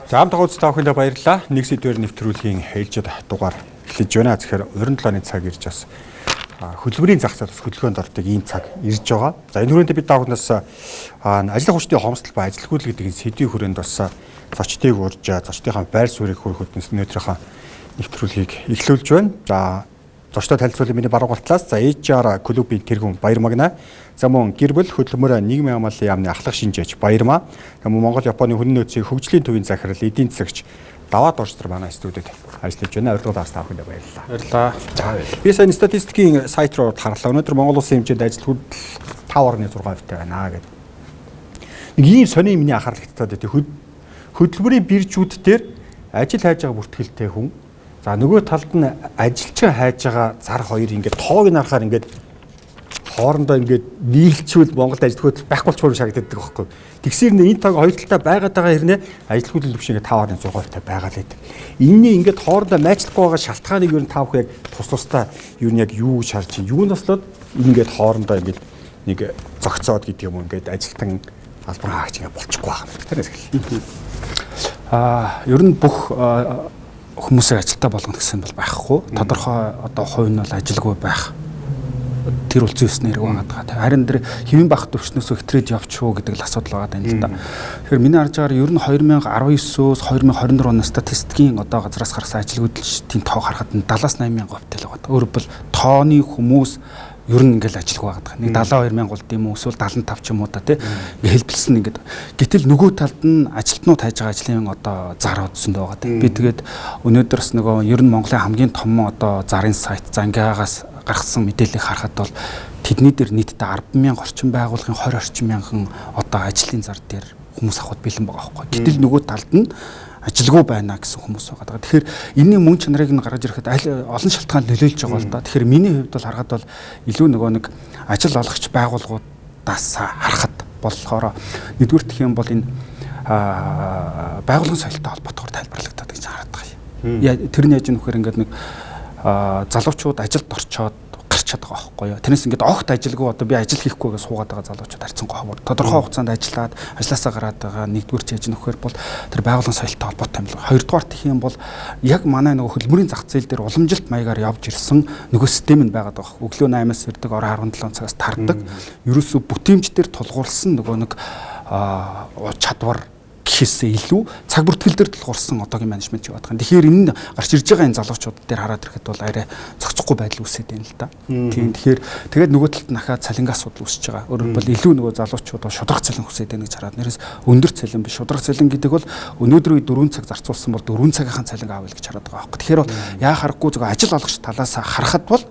За хамт байгаа үзэгчид бүхэндээ баярлалаа. Нэг сэдвээр нэвтрүүлгийн ээлжид дугаар эхэлж байна. Тэгэхээр 27-ны цаг ирж бас хөдөлмөрийн зах зээл хөдөлгөөнд ордог ийм цаг ирж байгаа. За энэ хүрээнд бид бүхэндээс ажлын хүчний хомсдол ба ажилгүйдэл гэдэг энэ сэдвийн хүрээнд бас зочдыг урьж, зочдынхаа байр суурийг хүргэх хөтнөс өнөөдрийнхөө нэвтрүүлгийг эхлүүлж байна. За зочдод танилцуулсан миний баруун гартлаас за HR клубын тэргүүн Баяр Магна, за мөн гэр бүл хөдөлмөр нийгмийн амлалын яамны ахлах шинжээч Баяр Маа, за мөн Монгол Японы хүннээ нөөцийн хөгжлийн төвийн захирал эдийн засагч Даваад Орчтор манай студид ажиллаж байна. Урьдчилан та бүхэнд баярлалаа. Баярлалаа. За би сайн статистикийн сайт руу харлаа. Өнөөдөр Монгол улсын хэмжээнд ажил хөдөл 5.6% байна гэдэг. Нэг ийм сони миний анхаарал татаад байдаг. Хөдөлмөрийн биржүүд дээр ажил хайж байгаа бүртгэлтэй хүн. За нөгөө талд нь ажилч хайж байгаа зар хоёр ингээд тоог нь харахаар ингээд хоорондоо ингээд нийлчүүл Монголд ажил хөдөл байхгүй болчмоор шаагддаг байхгүй. Тэгсээр энэ таг хоёр талтай байгаад байгаа хэрнээ ажил хөдөл төвш ингээд 5.6% байгаа л байдаг. Энэний ингээд хоорондоо майчлахгүй байгаа шалтгааныг юу н та бүхэн яг тус тустай юу н яг юу гэж харж чинь юу нь бослоод ингээд хоорондоо ингээд нэг зогцоод гэдэг юм ингээд ажилтан албан хаагч ингээд болчихгүй байна. Тэрнээс эхэллээ. Ер нь бүх хүмүүсээ ажилтаа болгоно гэсэн бол байхгүй. Тодорхой одоо хувь нь бол ажилгүй байх. Тэр үлцэн ёсны хэрэг байгаа. Харин тэр хэвэн байх төвчнөөс хэтрээд явчихуу гэдэг л асуудал байгаа юм л да. Тэгэхээр миний харж байгаагаар ер нь 2019-өөс 2024 оны статистикийн одоо газраас гарсан ажилгүйдэлчдийн тоо харахад 70-80 хувьтай л байгаа. Өөрөөр бол тооны хүмүүс ер нь ингээл ажилгүй байгаа. Нэг 72,000 гол юм уу эсвэл 75 ч юм уу та тий. Ингээ хэлбэлсэн ингээд. Гэтэл нөгөө талд нь ажилтнууд хайж байгаа ажлын одоо зар одсонд байгаа тий. Би тэгээд өнөөдөр бас нөгөө ер нь Монголын хамгийн том одоо зарын сайт Зангаагаас гаргасан мэдээллийг харахад бол тэдний дээр нийтдээ 10,000 орчим байгууллагын 20 орчим мянган одоо ажлын зар дээр хүмүүс авахд бэлэн байгаа байхгүй. Гэтэл нөгөө талд нь ажилгүй байна гэсэн хүмүүс байгаа. Тэгэхээр энэний мөн чанарыг нь гаргаж ирэхэд олон шалтгаан нөлөөлж байгаа л да. Тэгэхээр миний хувьд бол харахад бол илүү нөгөө нэг ажил олгогч байгууллагуудаас харахад болохоор нэгдүгээр гэх юм бол энэ байгууллагын соёлтой холбоотойгоор тайлбарлагдаад гэж хараад байгаа юм. Тэрний яж нөхөр ингээд нэг залуучууд ажилд орчоод гарчаад байгаа байхгүй юу. Тэрнээс ингээд огт ажилгүй одоо би ажил хийхгүйгээ суугаад байгаа залуучууд харьцан гоовор. Тодорхой хугацаанд ажиллаад ажлаасаа гараад байгаа нэгдүгээр ч яж нөхөр бол тэр байгууллагын соёлтой холбоотой юм л. Хоёрдугаар гэх юм бол яг манай нөгөө хөдөлмөрийн зах зээл дээр уламжилт маягаар явж ирсэн нөгөө систем нь байгаад байгаа. Өглөө 8-аас ирдэг, орой 17 цагаас тардаг. Ерөөсө бүтээмж дээр тулгуурсан нөгөө нэг чадвар гэхээсээ илүү цаг бүртгэл дээр тулгуурсан одоогийн менежмент яваад байгаа. Тэгэхээр энэ гарч ирж байгаа энэ залуучууд дээр хараад ирэхэд бол арай зохицохгүй байдал үүсээд байна л да. Тийм. Тэгэхээр тэгээд нөгөө талд нь ахаа цалингийн асуудал үүсэж байгаа. Өөрөөр бол илүү нөгөө залуучууд шудраг цалин хүсээд байна гэж хараад нэрээс өндөр цалин биш. Шудраг цалин гэдэг бол өнөөдрөө 4 цаг зарцуулсан бол 4 цагийнхаа цалин аавал гэж хараад байгаа байхгүй. Тэгэхээр бол яа харахгүй зөв ажил олгогч талаас харахад бол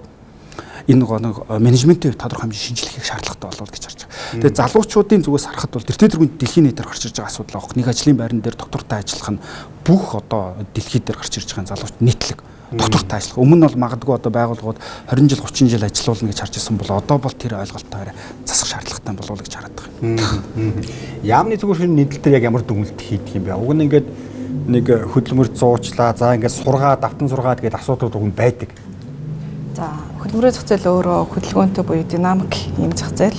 энэ нэг менежментийн тодорхой хэмжээ шинжилгээх шаардлагатай болов гэж харж байгаа. Тэгээд залуучуудын зүгээс харахад бол тэр тэргүүнд дэлхийн нийтээр гарч ирж байгаа асуудал аахгүй. Нэг ажлын байран дээр доктортой ажиллах нь бүх одоо дэлхийд дээр гарч ирж байгаа залууч нийтлэг доктортой ажиллах. Өмнө нь бол магадгүй одоо байгууллагууд 20 жил 30 жил ажиллуулна гэж харж ирсэн бол одоо бол тэр ойлголтоор засах шаардлагатай болов гэж хараад байгаа юм. Яамны зүгээр шинэ нийтлэл дээр яг ямар дүгнэлт хийдэг юм бэ? Уг нь ингээд нэг хөдөлмөр зуучлаа, за ингээд сургаа, давтан сургаад гэдэг асуудал дугуй байдаг. За хөдөлмөрийн зах зээл өөрөө хөдөлгөөнтэй буюу динамик ийм зах зээл.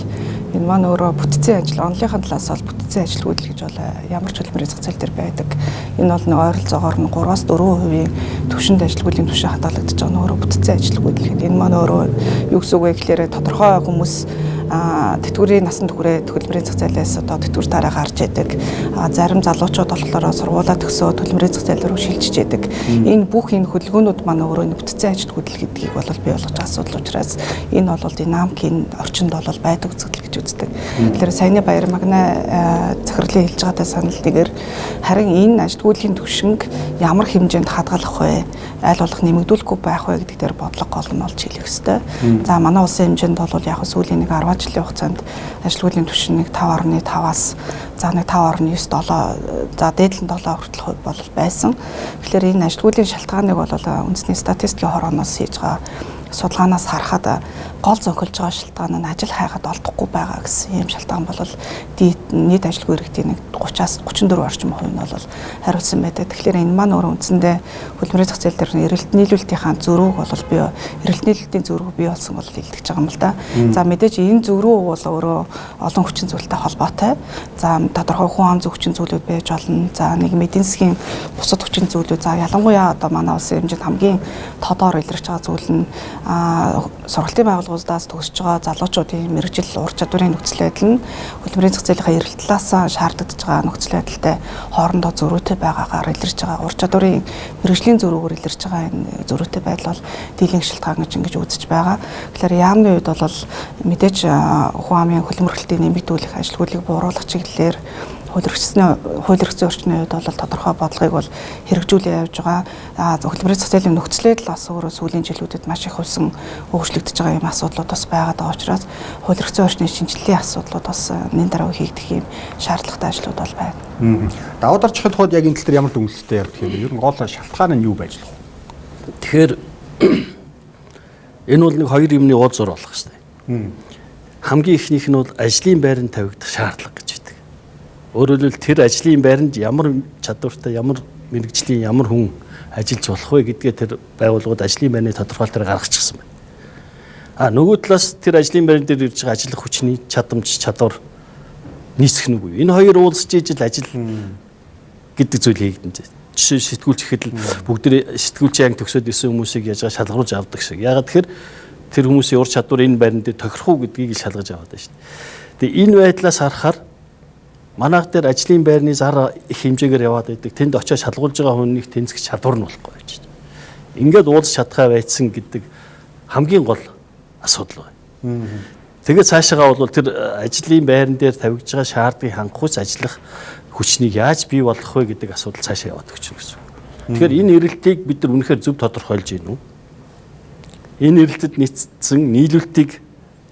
Энэ маань өөрөө бүтцийн ажил, онлынхаа талаас бол бүтцийн ажилгүйдэл гэж бол ямар ч хөдөлмөрийн зах зээл дээр байдаг. Энэ бол нэг ойролцоогоор нь 3-аас 4% түвшинд ажилгүйдлийн түвшин хадгалагдаж байгаа нь өөрөө бүтцийн ажилгүйдэл гэдэг. Энэ маань өөрөө юу гэсэн үг вэ гэхээр тодорхой хүмүүс тэтгэврийн насанд хүрээд хөдөлмөрийн зах зээлээс одоо тэтгэвэр тараа гарч идэг. Зарим залуучууд болохоор сургуулаа төгсөө хөдөлмөрийн зах зээл рүү шилжиж идэг. Энэ бүх энэ хөдөлгөөнүүд маань өөрөө бүтцийн ажилгүйдэл гэдгийг бол би ойлгож байгаа асуудал учраас энэ бол динамикийн орчинд бол байдаг үзэгдэл гэж үздэг. Тэгэхээр саяны Баяр Магна захирлын хэлж байгаатай санал нэгээр харин энэ ажилгүйдлийн түвшинг ямар хэмжээнд хадгалах вэ? Аль болох нэмэгдүүлэхгүй байх вэ гэдэг дээр бодлого гол нь олж хэлэх ёстой. За манай улсын хэмжээнд бол яг сүүлийн нэг 10 жилийн хугацаанд ажилгүйдлийн түвшин 5.5-аас за 5.9 7 за дээдлэн 7 хүртэл хувь бол байсан. Тэгэхээр энэ ажилгүйдлийн шалтгааныг бол үндэсний статистикийн хорооноос хийж байгаа судалгаанаас харахад гол зөнхөлж байгаа шалтгаан нь ажил хайгаад олдохгүй байгаа гэсэн ийм шалтгаан бол нийт ажилгүй иргэдийн 30-аас 34% орчим хувь нь бол хариулсан байдаг. Тэгэхээр энэ маань өөрөө үндсэндээ хөдөлмөрийн зах зээл дээр эрэлт нийлүүлэлтийн зөврөөг бол бий эрэлт нийлүүлэлтийн зөврөг бий болсон бол илтгэж байгаа юм л да. За мэдээж энэ зөврөө бол өөрөө олон хүчин зүйлтэй холбоотой. За тодорхой хүн ам зөв хүчин зүйлүүд байж болно. За нийгмийн эдийн засгийн бусад хүчин зүйлүүд за ялангуяа одоо манай улсын хэмжээнд хамгийн тодор илэрч байгаа зүйл нь сургалтын байгууллагуудаас төгсөж байгаа залуучуудын мэрэгжил ур чадварын нөхцөл байдал нь хөдөлмөрийн зах зээлийн эрэлт талаас шаардлагатай байгаа нөхцөл байдалтай хоорондоо зөрүүтэй байгаагаар илэрч байгаа ур чадварын мэрэгжлийн зөрүүгээр илэрч байгаа энэ зөрүүтэй байдал бол дийлэнх шалтгаан гэж үзэж байгаа. Тэгэхээр яамны үед бол мэдээж хүн амын хөлбөмбөглөлтийг нэмэгдүүлэх ажилгүйдлийг бууруулах чиглэлээр хууль эрхцэн орчны үед бол тодорхой бодлогыг бол хэрэгжүүлээ явж байгаа. Хөдөлмөрийн зах зээлийн нөхцөл байдал бас өөрөө сүүлийн жилүүдэд маш их хөлсөн өөрчлөгдөж байгаа юм асуудлууд бас байгаад байгаа учраас хууль эрхцэн орчны шинжилгээний асуудлууд бас нэн дараа хийгдэх юм шаардлагатай ажлууд бол байна. Давуу дарчхын тухайд яг энэ тал дээр ямар дүнлэлтэй явах юм бэ? Ер нь гол шалтгаан нь юу байж болох вэ? Тэгэхээр энэ бол нэг хоёр юмны уулз зур болох хэрэгтэй. Хамгийн ихнийх нь бол ажлын байранд тавигдах шаардлага гэж байдаг. Өөрөөр хэлбэл тэр ажлын байранд ямар чадвартай, ямар мэрэгжлийн ямар хүн ажиллаж болох вэ гэдгээ тэр байгууллагууд ажлын байрны тодорхойлолтоор гаргачихсан байна. Нөгөө талаас тэр ажлын байран дээр ирж байгаа ажиллах хүчний чадамж, чадвар нийцэх нь үгүй. Энэ хоёр уулзж ижил ажил гэдэг зүйл хийгдэнэ. Жишээ сэтгүүлч ихэд бүгд сэтгүүлчийн анги төгсөөд ирсэн хүмүүсийг яаж шалгаруулж авдаг шиг. Ягаад тэгэхээр тэр хүмүүсийн ур чадвар энэ байран дээр тохирох уу гэдгийг шалгаж аваад байна шүү дээ. Тэгээ энэ байдлаас харахаар манайх дээр ажлын байрны зар их хэмжээгээр яваад байдаг. Тэнд очиж шалгуулж байгаа хүнийг тэнцэх чадвар нь болохгүй байж байна. Ингээд уулз чадхаа байцсан гэдэг хамгийн гол асуудал байна. Тэгээд цаашаагаа бол тэр ажлын байран дээр тавигдж байгаа шаардлагыг хангахуйц ажиллах хүчнийг яаж бий болох вэ гэдэг асуудал цаашаа яваад өгч байна гэсэн. Тэгэхээр энэ эрэлтийг бид нар үнэхээр зөв тодорхойлж гин үү? Энэ эрэлтэд нийцсэн нийлүүлэлтийг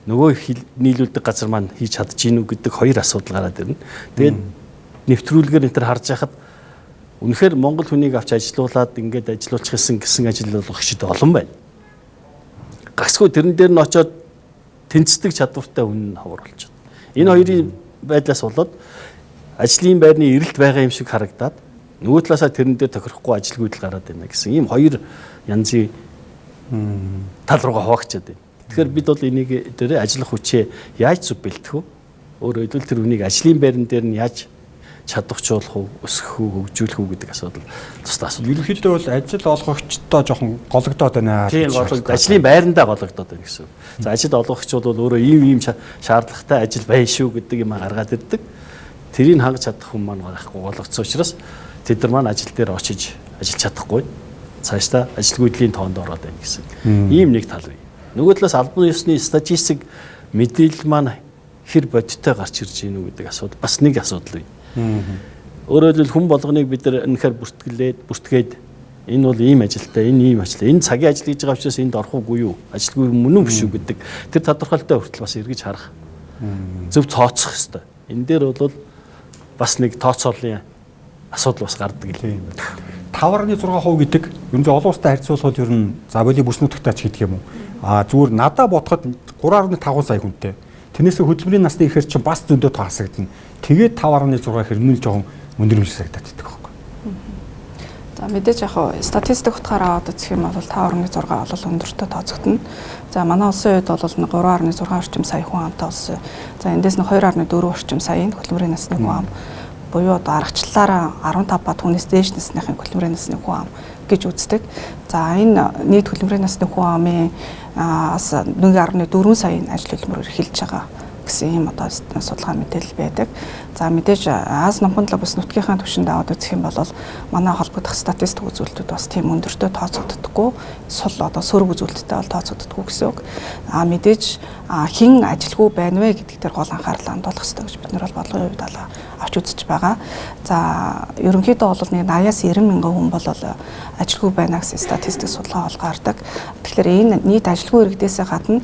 нөгөө нийлүүлдэг газар маань хийж чадж гин үү гэдэг хоёр асуудал гараад ирнэ. Тэгээд нэвтрүүлгээр энэ төр харж байхад үнэхээр Монгол хүнийг авч ажилуулад ингээд ажилуулчих гэсэн ажил болох шид олон байна. Гагсгүй тэрэн дээр нь очиод тэнцдэг чадвартай хүн хавар болж байна. Энэ хоёрын байдлаас болоод ажлын байрны эрэлт байгаа юм шиг харагдаад нөгөө талаасаа тэрэн дээр тохирохгүй ажилгүйдэл гараад байна гэсэн ийм хоёр янзын тал руугаа хуваачаад байна. Тэгэхээр бид бол энийг дээр ажиллах хүчээ яаж зөв бэлтэх вэ? Өөрөөр хэлбэл тэр үнийг ажлын байран дээр нь яаж чадварчуулах уу, өсгөх үү, хөгжүүлэх үү гэдэг асуудал тусдаа асуудал. Ерөнхийдөө бол ажил олгогчдоо жоохон гологдоод байна. Тийм ажлын байрандаа гологдоод байна гэсэн. За ажил олгогч бол өөрөө ийм шаардлагатай ажил байна шүү гэдэг юм гаргаад ирдэг. Тэрийг хангаж чадах хүн маань гарахгүй гологдсон учраас тэд нар маань ажил дээр очиж ажиллаж чадахгүй. Цаашдаа ажилгүйдлийн тоонд ороод байна гэсэн. Ийм нэг тал бий. Нөгөө талаас албан ёсны статистик мэдээлэл маань хэр бодиттой гарч ирж гин үү гэдэг асуудал бас нэг асуудал бий. Өөрөөр хэлбэл хүн болгоныг бид нар үнэхээр бүртгээд энэ бол ийм ажилтай, энэ ийм ажил. Энэ цагийн ажил хийж байгаа учраас энд орох уугүй юу? Ажилгүй мөн үү биш үү гэдэг тэр тодорхойлолттой хүртэл бас эргэж харах. Зөв цооцох хэрэгтэй. Энэ дээр бол бас нэг тооцоолын асуудал бас гардаг юм. 5.6% гэдэг ер нь олон улстай харьцуулахад ер нь за боли бүс нутагтай ч гэдэг юм уу. Зүгээр надаа бодоход 3.5 сая хүнтэй. Тэрнээс хөдөлмөрийн насны ихэр чинь бас зөндөө таасагдана. Тэгээд 5.6 хэрнүүл жоохон өндөр юм шиг санагдаад байдаг байхгүй. За мэдээж яг статистик утгаараа аваад үзэх юм бол 5.6 бол өндөртөө тооцогдно. За манай улсын үед бол 3.6 орчим сая хүн амтай улс. За эндээс нь 2.4 орчим саяын хөдөлмөрийн насны хүн ам буюу аргачлалаараа 15 ба түүнээс дээш насныхын хөдөлмөрийн насны хүн ам гэж үздэг. За энэ нийт хөдөлмөрийн насны хүн амын 1.4 саяын ажил хөдөлмөрөөр эхэлж байгаа гэсэн ийм одоо судалгаа мэдээлэл байдаг. За мэдээж Аз номхон талаа бүс нутгийнхаа түвшинд аваад үзэх юм бол манай холбогдох статистик үзүүлэлтүүд бас тийм өндөртөө тооцогддоггүй, сул одоо сөрөг үзүүлэлттэй бол тооцогддоггүй гэсэн үг. Мэдээж хэн ажилгүй байна вэ гэдэг дээр гол анхаарал хандуулах хэрэгтэй гэж бид нар бол бодлогын хувьд авч үзэж байгаа. За ерөнхийдөө бол нэг 80-аас 90 мянган хүн бол ажилгүй байна гэсэн статистик судалгаа бол гардаг. Тэгэхээр энэ нийт ажилгүй иргэдээс гадна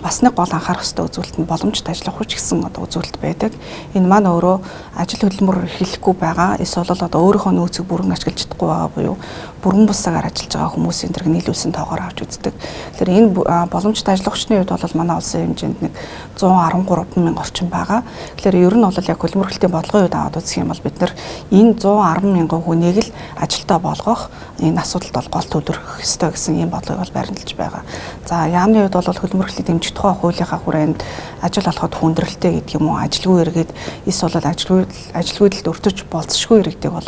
бас нэг гол анхаарах хэрэгтэй үзүүлэлт нь боломжтой боломжтой ажиллах хүч гэсэн одоо үзүүлэлт байдаг. Энэ маань өөрөө ажил хөдөлмөр эрхлэхгүй байгаа. Эсвэл одоо өөрийнхөө нөөцийг бүрэн ашиглаж чадахгүй байгаа буюу бүрэн бусаагаар ажиллаж байгаа хүмүүсийн тэрэг нийлүүлсэн тоогоор авч үздэг. Тэгэхээр энэ боломжтой ажиллах хүчний хувьд бол манай улсын хэмжээнд нэг 113 мянган орчим байгаа. Тэгэхээр ер нь бол яг хөлбөмбөглөлтийн бодлогын үед аваад үзэх юм бол бид нар энэ 110 мянган хүнийг л ажилтаа болгох энэ асуудалд бол гол төвлөрөх ёстой гэсэн ийм бодлогыг бол баримталж байгаа. За яамны хувьд бол хөлбөмбөглөлтийг дэмжих тухай хуулийнхаа хүрээнд ажил олоход хүндрэлтэй гэдэг юм уу ажилгүй иргэд эсвэл ажилгүйдэлд өртөж болцсошгүй иргэдэг бол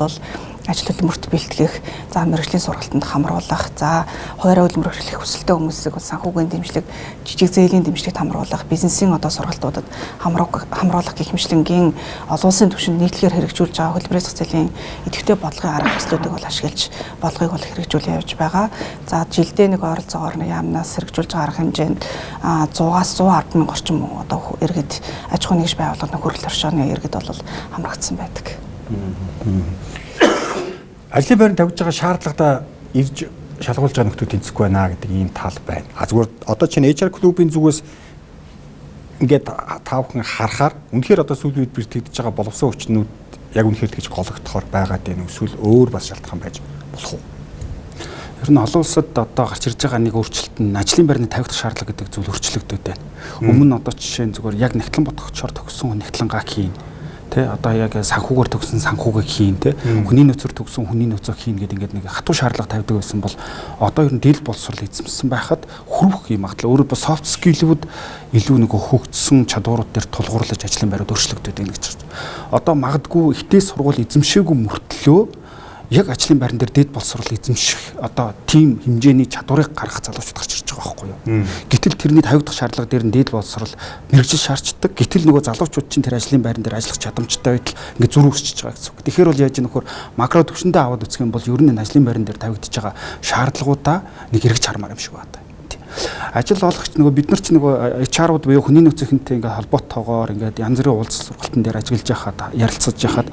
ажил хөдөлмөрт бэлтгэх, за мэргэжлийн сургалтанд хамруулах, за хуваарь хөдөлмөр эрхлэх хүсэлтэй хүмүүсийг бол санхүүгийн дэмжлэг, жижиг зээлийн дэмжлэгт хамруулах, бизнесийн одоо сургалтуудад хамруулах гэх мэтлэнгийн олон улсын түвшинд нийтлэгээр хэрэгжүүлж байгаа хөлбөрийн зах зээлийн идэвхтэй бодлогын арга хөслүүдийг бол ашиглаж бодлогыг бол хэрэгжүүлээ явж байгаа. За жилдээ нэг ойролцоогоор яамнаас хэрэгжүүлж байгаа арга хэмжээнд 100-аас 110 мянга орчим одоо иргэд аж ахуйн нэгж байгууллагын хөрөл оршооны иргэд бол хамрагдсан байдаг. Ажлын байранд тавьж байгаа шаардлагатай ирж шалгуулж байгаа нөхдүүд тэнцэхгүй байна гэдэг ийм тал байна. Зүгээр одоо чинь HR клубын зүгээс ингээд таавхан харахаар үнэхээр одоо сүүлийн үед бэртгэж байгаа боловсон хүчнүүд яг үнэхээр тэгж гологдохоор байгаад байна. Эсвэл өөр бас шалтгаан байж болох уу? Ер нь олон улсад одоо гарч ирж байгаа нэг өөрчлөлт нь ажлын байрны тавигдах шаардлага гэдэг зүйл өөрчлөгдөд байна. Өмнө нь одоо жишээ нь зүгээр яг нэгтлэн бодгочоор төгссөн нэгтлэнгаа хийн. Тэ одоо яг санхүүгээр төгсөн санхүүгээ хийн тэ хүний нөөцөөр төгсөн хүний нөөцөө хийн гэдэг ингээд нэг хатуу шаардлага тавьдаг байсан бол одоо ер нь дийл боловсрол эзэмсэн байхад хүрэх юм атлаа өөрөө бас софт скиллүүд илүү нэг хөгжсөн чадварууд дээр тулгуурлаж ажлын байрууд өөрчлөгдөд байна гэж байна. Одоо магадгүй ихтэй сургууль эзэмшээгүй мөртлөө яг ажлын байран дээр дэд боловсрол эзэмших одоо тийм хэмжээний чадварыг гаргах залуучууд гарч ирж байгаа байхгүй юу. Гэтэл тэрний тавигдах шаардлага дээр нь дэд боловсрол мэрэгжил шаарддаг. Гэтэл нөгөө залуучууд чинь тэр ажлын байран дээр ажиллах чадамжтай байтал ингээд зүрх өсөж байгаа гэсэн үг. Тэгэхээр бол яаж нөхөр макро төвшөндөө аваад үзэх юм бол ер нь ажлын байран дээр тавигдж байгаа шаардлагуудаа нэг эргэж хармаар юм шиг байна. Ажил олгогч нөгөө бид нар ч нөгөө HR-ууд буюу хүний нөөцийнхэнтэй ингээд холбоотойгоор ингээд янз бүрийн уулзалт сургалтын дээр ажиллаж байхад ярилцаж байхад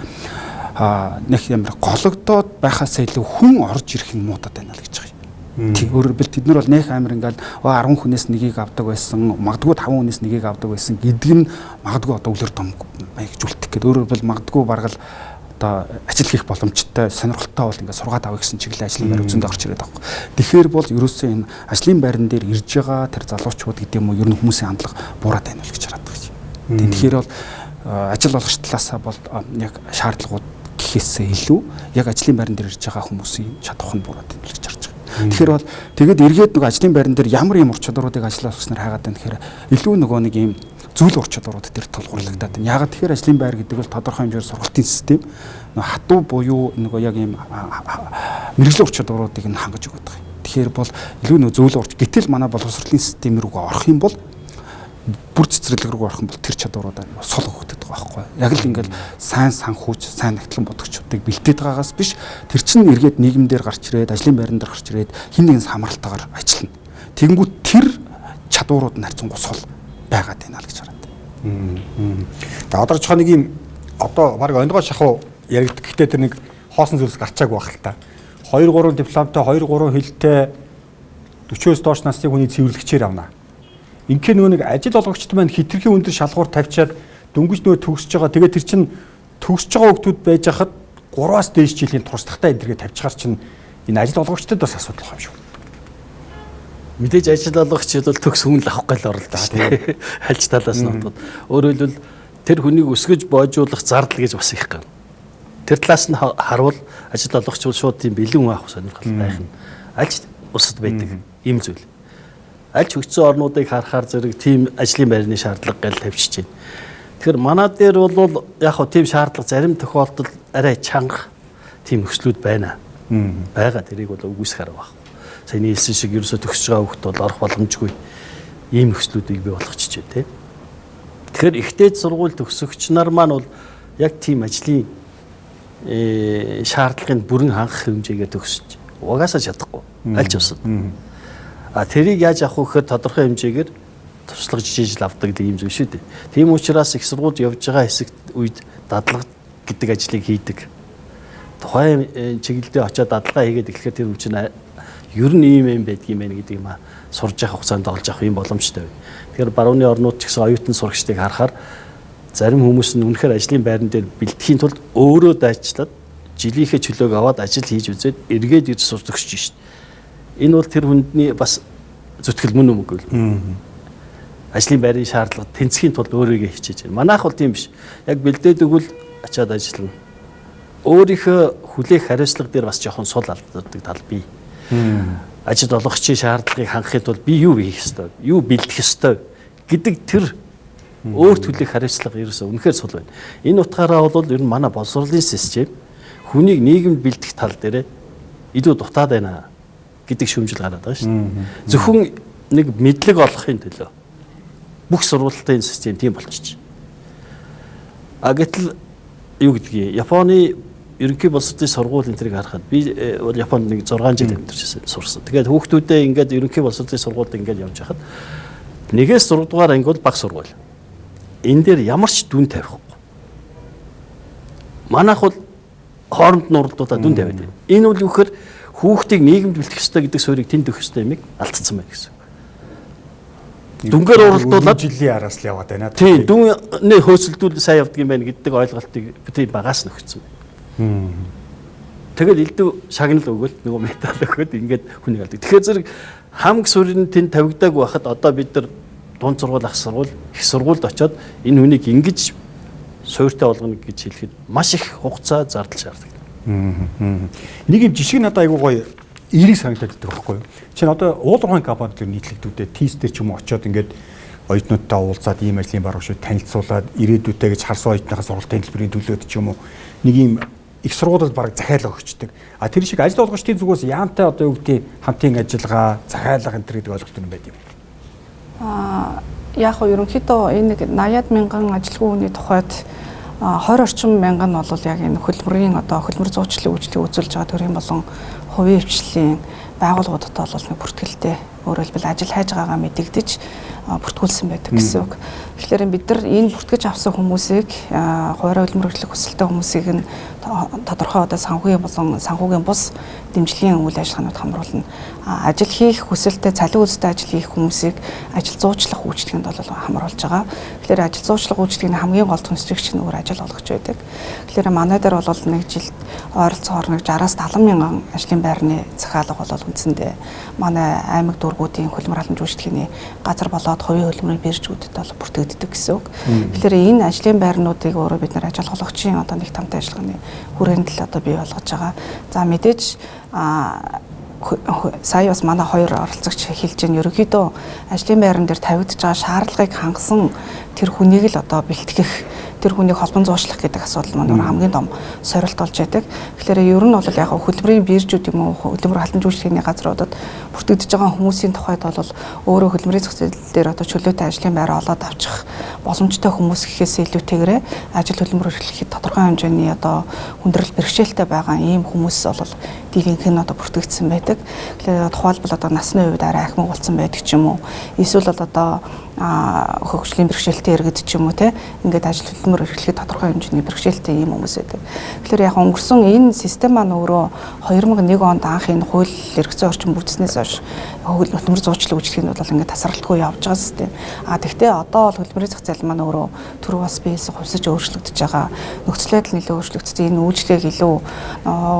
нэг юм гологдоод байхаас илүү хүн орж ирэх нь муудаад байна л гэж байгаа юм. Тэг өөрөөр бил тэд нар бол нэх амир ингээл 10 хүнээс нэгийг авдаг байсан, магадгүй 5 хүнээс нэгийг авдаг байсан гэдэг нь магадгүй одоо өвлөр том маягжүүлдэг гэдэг. Өөрөөр бил магадгүй баргал одоо ажил хийх боломжтой, сонирхолтой бол ингээд сургаад авъя гэсэн чиглэлийн ажлын байр үзэнд орж ирээд байгаа. Тэгэхээр бол ерөөсөө энэ ажлын байран дээр ирж байгаа тэр залуучууд гэдэг юм уу ер нь хүмүүсийн хандлага буураад байна л гэж хараад байгаа юм. Тэгэхээр бол ажил олгогч талаасаа бол яг шаардлагууд гэхээсээ илүү яг ажлын байран дээр ирж байгаа хүмүүсийн чадах нь буураад байна гэж харж байгаа. Тэгэхээр бол тэгээд эргээд нөгөө ажлын байран дээр ямар юм ур чадваруудыг ажил олгогч нар хаагаад байна гэхээр илүү нөгөө нэг юм зүйл ур чадварууд дээр тулгуурлагдаад байна. Ягаад тэгэхээр ажлын байр гэдэг бол тодорхой хэмжээр сургалтын систем нөгөө хатуу буюу нөгөө яг юм мэрэгжлийн ур чадваруудыг нь хангаж өгöd байгаа юм. Тэгэхээр бол илүү нөгөө зөвлөл урт гэтэл манай боловсролын систем рүү орох юм бол бүр цэцэрлэг рүү орох юм бол тэр чадваруудаа сул өгдөг байгаа байхгүй. Яг л ингээл сайн санхүүж, сайн нагтлан бодогчдыг бэлтээд байгаагаас биш тэр чинь эргээд нийгэмдэр гарч ирээд, ажлын байран дээр гарч ирээд хин нэгэн хамралтаагаар ажиллана. Тэгэнгүүт тэр чадварууд нь харьцангуй сул байгаад байна л гэж хараад. За одоо ч нэг юм одоо баг ондгоо шахуу яригддаг. Гэхдээ тэр нэг хоосон зүйлс гарчааг байх л та. 2-3 дипломтой, 2-3 хэлтэй 40-оос доош насны хүний цэвэрлэгчээр авна. Инхээр нөгөө нэг ажил олгогчд маань хитрхийн өндөр шалгуур тавьчаад дөнгөж нөгөө төгсөж байгаа. Тэгээд тэр чинь төгсөж байгаа хүмүүс байж хахад 3-аас дээш жилийн туршлагатай эдгэргээ тавьчихаар чинь энэ ажил олгогчдод бас асуудал байгаа юм шүү. Мэдээж ажил олгогчд бол төгс хүн л авах гал оролдож тийм. Альж талаас нь бодвол өөрөөр хэлбэл тэр хүнийг өсгөж боожуулах зардал гэж бас их гэнэ. Тэр талаас нь харвал ажил олгогч бол шууд тийм бэлэн хүн авах сонирхол байх нь альж улсад байдаг ийм зүйл. Аль ч хөгжсөн орнуудыг харахаар зэрэг тийм ажлын байрны шаардлага гал тавьчихж байна. Тэгэхээр манай дээр бол яг хөө тийм шаардлага зарим тохиолдолд арай чанга тийм өслүүд байна. Бага тэрийг бол үгүйсэх арга байхгүй. Саяны хэлсэн шиг ерөөсө төгсөж байгаа хүүхд бол орох боломжгүй ийм өслүүдийг бий болгочихжээ тий. Тэгэхээр ихтэй сургууль төгсөгч нар маань бол яг тийм ажлын шаардлагыг бүрэн хангах хэмжээгээр төгсөж угаасаа чадахгүй аль ч усад. Тэрийг яаж авах вэ гэхээр тодорхой хэмжээгээр туслах жижиг авдаг гэдэг юм зүйл шүү дээ. Тийм учраас их сургуульд явж байгаа хэсэгт үед дадлага гэдэг ажлыг хийдэг. Тухайн чиглэлдээ очиод дадлага хийгээд эхлэхээр тэр хүн чинь ер нь ийм байдгийм байх гэдэг юм сурж явах хугацаанд олж авах юм боломжтой байна. Тэгэхээр барууны орнууд ч гэсэн оюутан сурагчдыг харахаар зарим хүмүүс нь үнэхээр ажлын байран дээр бэлтгэхийн тулд өөрөө дайчлаад жилийнхээ чөлөөг аваад ажил хийж үзээд эргээд ирж сурч өгч шít. Энэ бол тэр хүндний бас зүтгэл мөн үгүй л. Ажлын байрын шаардлага тэнцхийн тулд өөрийгөө хичээж байна. Манайх бол тийм биш. Яг бэлдээд өгвөл ачаад ажиллана. Өөрийнхөө хүлээх хариуцлага дээр бас жоохон сул алддаг тал бий. Ажил олгогчийн шаардлагыг хангахын тулд би юу хийх ёстой, юу бэлдэх ёстой гэдэг тэр өөрт хүлээх хариуцлага ерөөсөө үнэхээр сул байна. Энэ утгаараа бол ер нь манай боловсролын систем хүнийг нийгэмд бэлдэх тал дээр илүү дутаад байна гэдэг шүүмжил гараад байгаа шүү дээ. Зөвхөн нэг мэдлэг олохын төлөө бүх сургалтын систем тийм болчихж. Гэтэл юу гэдгийг Японы ерөнхий боловсролын сургууль энэ төрийг харахад би бол Японд нэг 6 жил амьдарч сурсан. Тэгээд хүүхдүүдээ ингээд ерөнхий боловсролын сургуульд ингээд явж хахад 1-ээс 6 дугаар анги бол бага сургууль. Энэ дээр ямар ч дүн тавихгүй. Манайх бол хооронд нь уралдуулаад дүн тавиад байна. Энэ бол юу гэхээр хүүхдийг нийгэмд бэлтгэх ёстой гэдэг суурийг тэнд өгөх ёстой юмыг алдсан байна гэсэн. Дүнгээр уралдуулаад жилийн араас л яваад байна. Тийм дүнний хөөсөлдүүл сайн явдаг юм байна гэдэг ойлголтыг бид багаас нь өгсөн байна. Тэгэл элдв шагнал өгөөл нөгөө металл өгөхөд ингээд хүнийг алдаг. Тэгэхээр зэрэг хамаг суурь нь тэнд тавигдаагүй байхад одоо бид нар дунд сургууль, ах сургууль, их сургуульд очиод энэ хүнийг ингэж суурьтай болгоно гэж хэлэхэд маш их хугацаа зардал шаарддаг. Нэг юм жишээ надад айгуу гоё эерэг санагдаад байдаг байхгүй юу? Чинь одоо уулуурхайн компанид нийтлэгдүүдээ тийстэр ч юм уу очиод ингээд оюутнуудтай уулзаад ийм ажлын баруушууд танилцуулаад ирээдүйтэй гэж харсан оюутныхаа сургалтын хэлбэрийн төлөөд ч юм уу нэг ийм их сургуулиуд бараг захиалга өгчдөг. Тэр шиг ажил олгогчдын зүгээс яантай одоо юу гэдэг хамтын ажиллагаа, захиалга энэ төр гэдэг ойлголт нь байд юм. Яг нь ерөнхийдөө энэ нэг 80-аад мянган ажилгүй хүний тухайд 20 орчим мянган нь бол яг энэ хөдөлмөрийн одоо хөдөлмөр зуучлалын үйлчлэгийг үзүүлж байгаа төрийн болон хувийн хвшлийн байгууллагуудад бол нэг бүртгэлтэй өөрөөр хэлбэл ажил хайж байгаагаа мэдэгдэж бүртгүүлсэн байдаг гэсэн үг. Тэгэхээр бид нар энэ бүртгэж авсан хүмүүсийг хуваарь хөдөлмөр эрхлэх хүсэлтэй хүмүүсийг нь тодорхой одоо санхүүгийн болон санхүүгийн бус дэмжлэгийн үйл ажиллагаанууд хамруулна. Ажил хийх хүсэлтэй цалин үйлстэй ажил хийх хүмүүсийг ажил зуучлах үйлчлэгэнд бол хамруулж байгаа. Тэгэхээр ажил зуучлах үйлчлэгийн хамгийн гол түнсрэгч нь өөр ажил олгогч байдаг. Тэгэхээр манай дээр бол нэг жилд ойролцоогоор нэг 60-аас 70 мянган ажлын байрны захиалга бол үндсэндээ манай аймаг дүүргүүдийн хөдөлмөр халамж үйлчлэгээний газар болоод хувийн хөдөлмөрийн биржүүдэд бол бүртгэгддэг гэсэн үг. Тэгэхээр энэ ажлын байрнуудыг өөрөө бид нар ажил олгогчийн одоо нэг тамтай ажиллагааны хүрээнд л одоо бий болгож байгаа. За мэдээж сая бас манай хоёр оролцогч хэлж байгаа ерөнхийдөө ажлын байран дээр тавигдж байгаа шаардлагыг хангасан тэр хүнийг л одоо бэлтгэх, тэр хүнийг холбон зуушлах гэдэг асуудал маань хамгийн том сорилт болж байдаг. Тэгэхээр ер нь бол яг хөдөлмөрийн биржүүд юм уу, хөдөлмөр халамж үйлчлэгээний газруудад бүртгэгдэж байгаа хүмүүсийн тухайд бол өөрөө хөдөлмөрийн зах зээл дээр одоо чөлөөтэй ажлын байр олоод авчих боломжтой хүмүүс гэхээс илүүтэйгээр ажил хөдөлмөр эрхлэхэд тодорхой хэмжээний одоо хүндрэл бэрхшээлтэй байгаа ийм хүмүүс бол дийлэнх нь одоо бүртгэгдсэн байдаг. Тэгэхээр тухайлбал одоо насны үед арай ахмаг болсон байдаг ч юм уу. Эсвэл одоо хөгжлийн бэрхшээлтэй иргэд ч юм уу те ингээд ажил хөдөлмөр эрхлэхэд тодорхой хэмжээний бэрхшээлтэй ийм хүмүүс байдаг. Тэгэхээр яг өнгөрсөн энэ систем маань өөрөө 2001 онд анх энэ хууль эрх зүйн орчин бүрдснээс хойш хөдөлмөр зуучлалын үйлчлэгэнд бол ингээд тасралтгүй явж байгаа систем. Тэгвэл одоо бол хөдөлмөрийн зах зээл маань өөрөө түрүү бас биесээ хувьсаж өөрчлөгдөж байгаа. Нөхцөл байдал нэлээд өөрчлөгдсөн. Энэ үйлчлэгийг илүү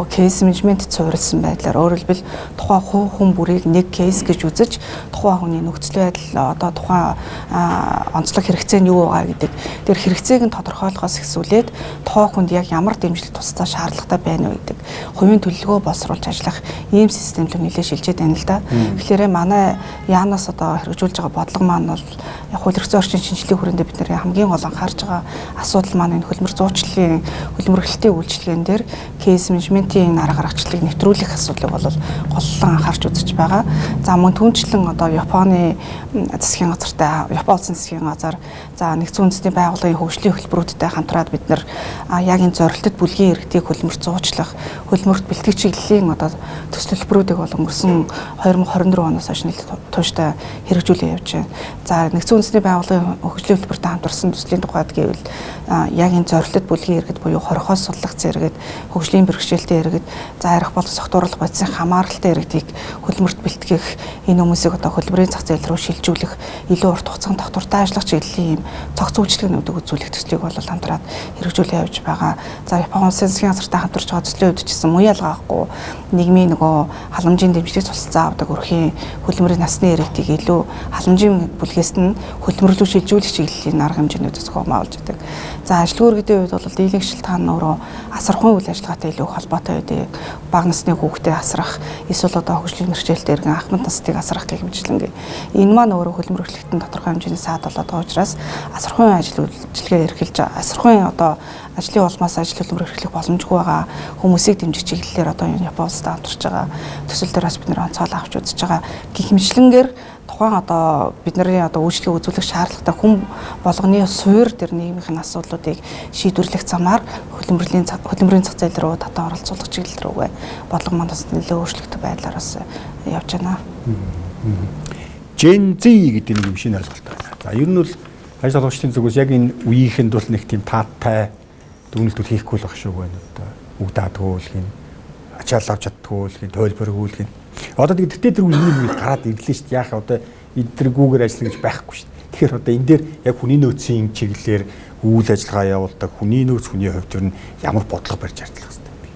кейс менежментэд суурилсан байдлаар өөрөөр хэлбэл тухайн хүн бүрийг нэг кейс гэж үзэж тухайн хүний нөхцөл байдал одоо тухайн онцлог хэрэгцээ нь юу байгаа гэдэг тэр хэрэгцээг нь тодорхойлохоос эхсүүлээд тухайн хүнд яг ямар дэмжлэг тусдаа шаардлагатай байна вэ гэдэг хувийн төлөвлөгөө боловсруулж ажиллах ийм системлэг нэлээд шилжээд байна л да. Тэгэхээр манай яанаас одоо хэрэгжүүлж байгаа бодлого маань бол хууль эрх зүйн орчин шинжилгээ хүрээндээ бид нэр хамгийн гол анхаарч байгаа асуудал маань энэ хөдөлмөр зуучлалын хөдөлмөр эрхлэлтийн үйлчлэгэн дээр кейс менежментийн арга гаргачлалыг нэвтрүүлэх асуудлыг бол голлон анхаарч үзэж байгаа. За мөн түүнчлэн одоо Японы засгийн газартай Япон улсын засгийн газар за нэгдсэн үндэсний байгууллагын хөгжлийн хөтөлбөрүүдтэй хамтраад бид нар яг энэ зорилтод бүлгийн иргэдийг хөдөлмөрт зуучлах, хөдөлмөрт бэлтгэх чиглэлийн одоо төсөл хөтөлбөрүүдийг бол өнгөрсөн 2024 оноос хойш тууштай хэрэгжүүлээ явж байна. За нэгдсэн Улсын үндэсний байгууллагын хөгжлийн хөтөлбөртэй хамтарсан төслийн тухайд гэвэл яг энэ зорилтод бүлгийн иргэд буюу хорхоос судлагдсан иргэд, хөгжлийн бэрхшээлтэй иргэд, за арих болон согтууруулах бодисын хамааралтай иргэдийг хөдөлмөрт бэлтгэх, энэ хүмүүсийг одоо хөдөлмөрийн зах зээл рүү шилжүүлэх, илүү урт хугацаанд тогтвортой ажиллах чиглэлийн цогц үйлчлэгнүүдийг үзүүлэх төслийг бол хамтраад хэрэгжүүлээ явж байгаа. За Японы улсын засгийн газартай хамтарч байгаа төслийн хувьд ч гэсэн муу ялгаахгүй нийгмийн нөгөө халамжийн дэмжлэг цуцлцаа авдаг өрхийн хөдөлмөрийн насны иргэдийг илүү халамжийн бүлгээс нь хөдөлмөрлөө шилжүүлэх чиглэлийн арга хэмжээнүүдээс зохиомжуулж байдаг. За ажилтны иргэдийн хувьд бол дийлэнх шилтгаан өөрөө асархуй үйл ажиллагаатай илүү холбоотой байдаг. Бага насны хүүхдээ асрах, эсвэл одоо хөгжлийн бэрхшээлтэй иргэн ахмад настыг асрах гэх мэтлэн энэ маань өөрөө хөдөлмөр эрхлэлтэн тодорхой хэмжээний саад болоод байгаа учраас асархуй ажил үйлчилгээ эрхэлж асархуй одоо ажлын улмаас ажил хөдөлмөр эрхлэх боломжгүй байгаа хүмүүсийг дэмжих чиглэлээр одоо энэ Японы улстай хамтарч байгаа төсөл дээрээс бид нэр онцгой авч үзэж байгаа гэх мэтлэнгээр тухайн одоо бидний одоо үйлчлэг үзүүлэх шаардлагатай хүн болгоны суур дээр нийгмийн асуудлуудыг шийдвэрлэх замаар хөдөлмөрийн зах зээл рүү татан оролцуулах чиглэл рүүгээ бодлого мандас нөлөө өөрчлөгдөх байдлаар бас явж байна. Gen Z гэдэг нэг юм шинэ ойлголт байна. За ер нь бол ажил олгогчдын зүгээс яг энэ үеийнхэнд бол нэг тийм таатай дүгнэлтүүд хийхгүй л баг шүү байна. Одоо үг даадгуул гин ачаал авч чаддгуул гин тойлборгуул гин. Одоо тэгтээ тэр үеийн гараад ирлээ шүү дээ. Яах одоо эдгэргүүгээр ажиллана гэж байхгүй шүү дээ. Тэгэхээр одоо энэ дээр яг хүний нөөцийн чиглэлээр үйл ажиллагаа явуулдаг хүний нөөц хүний хувьд ер нь ямар бодлого барьж ажиллах хэрэгтэй бэ?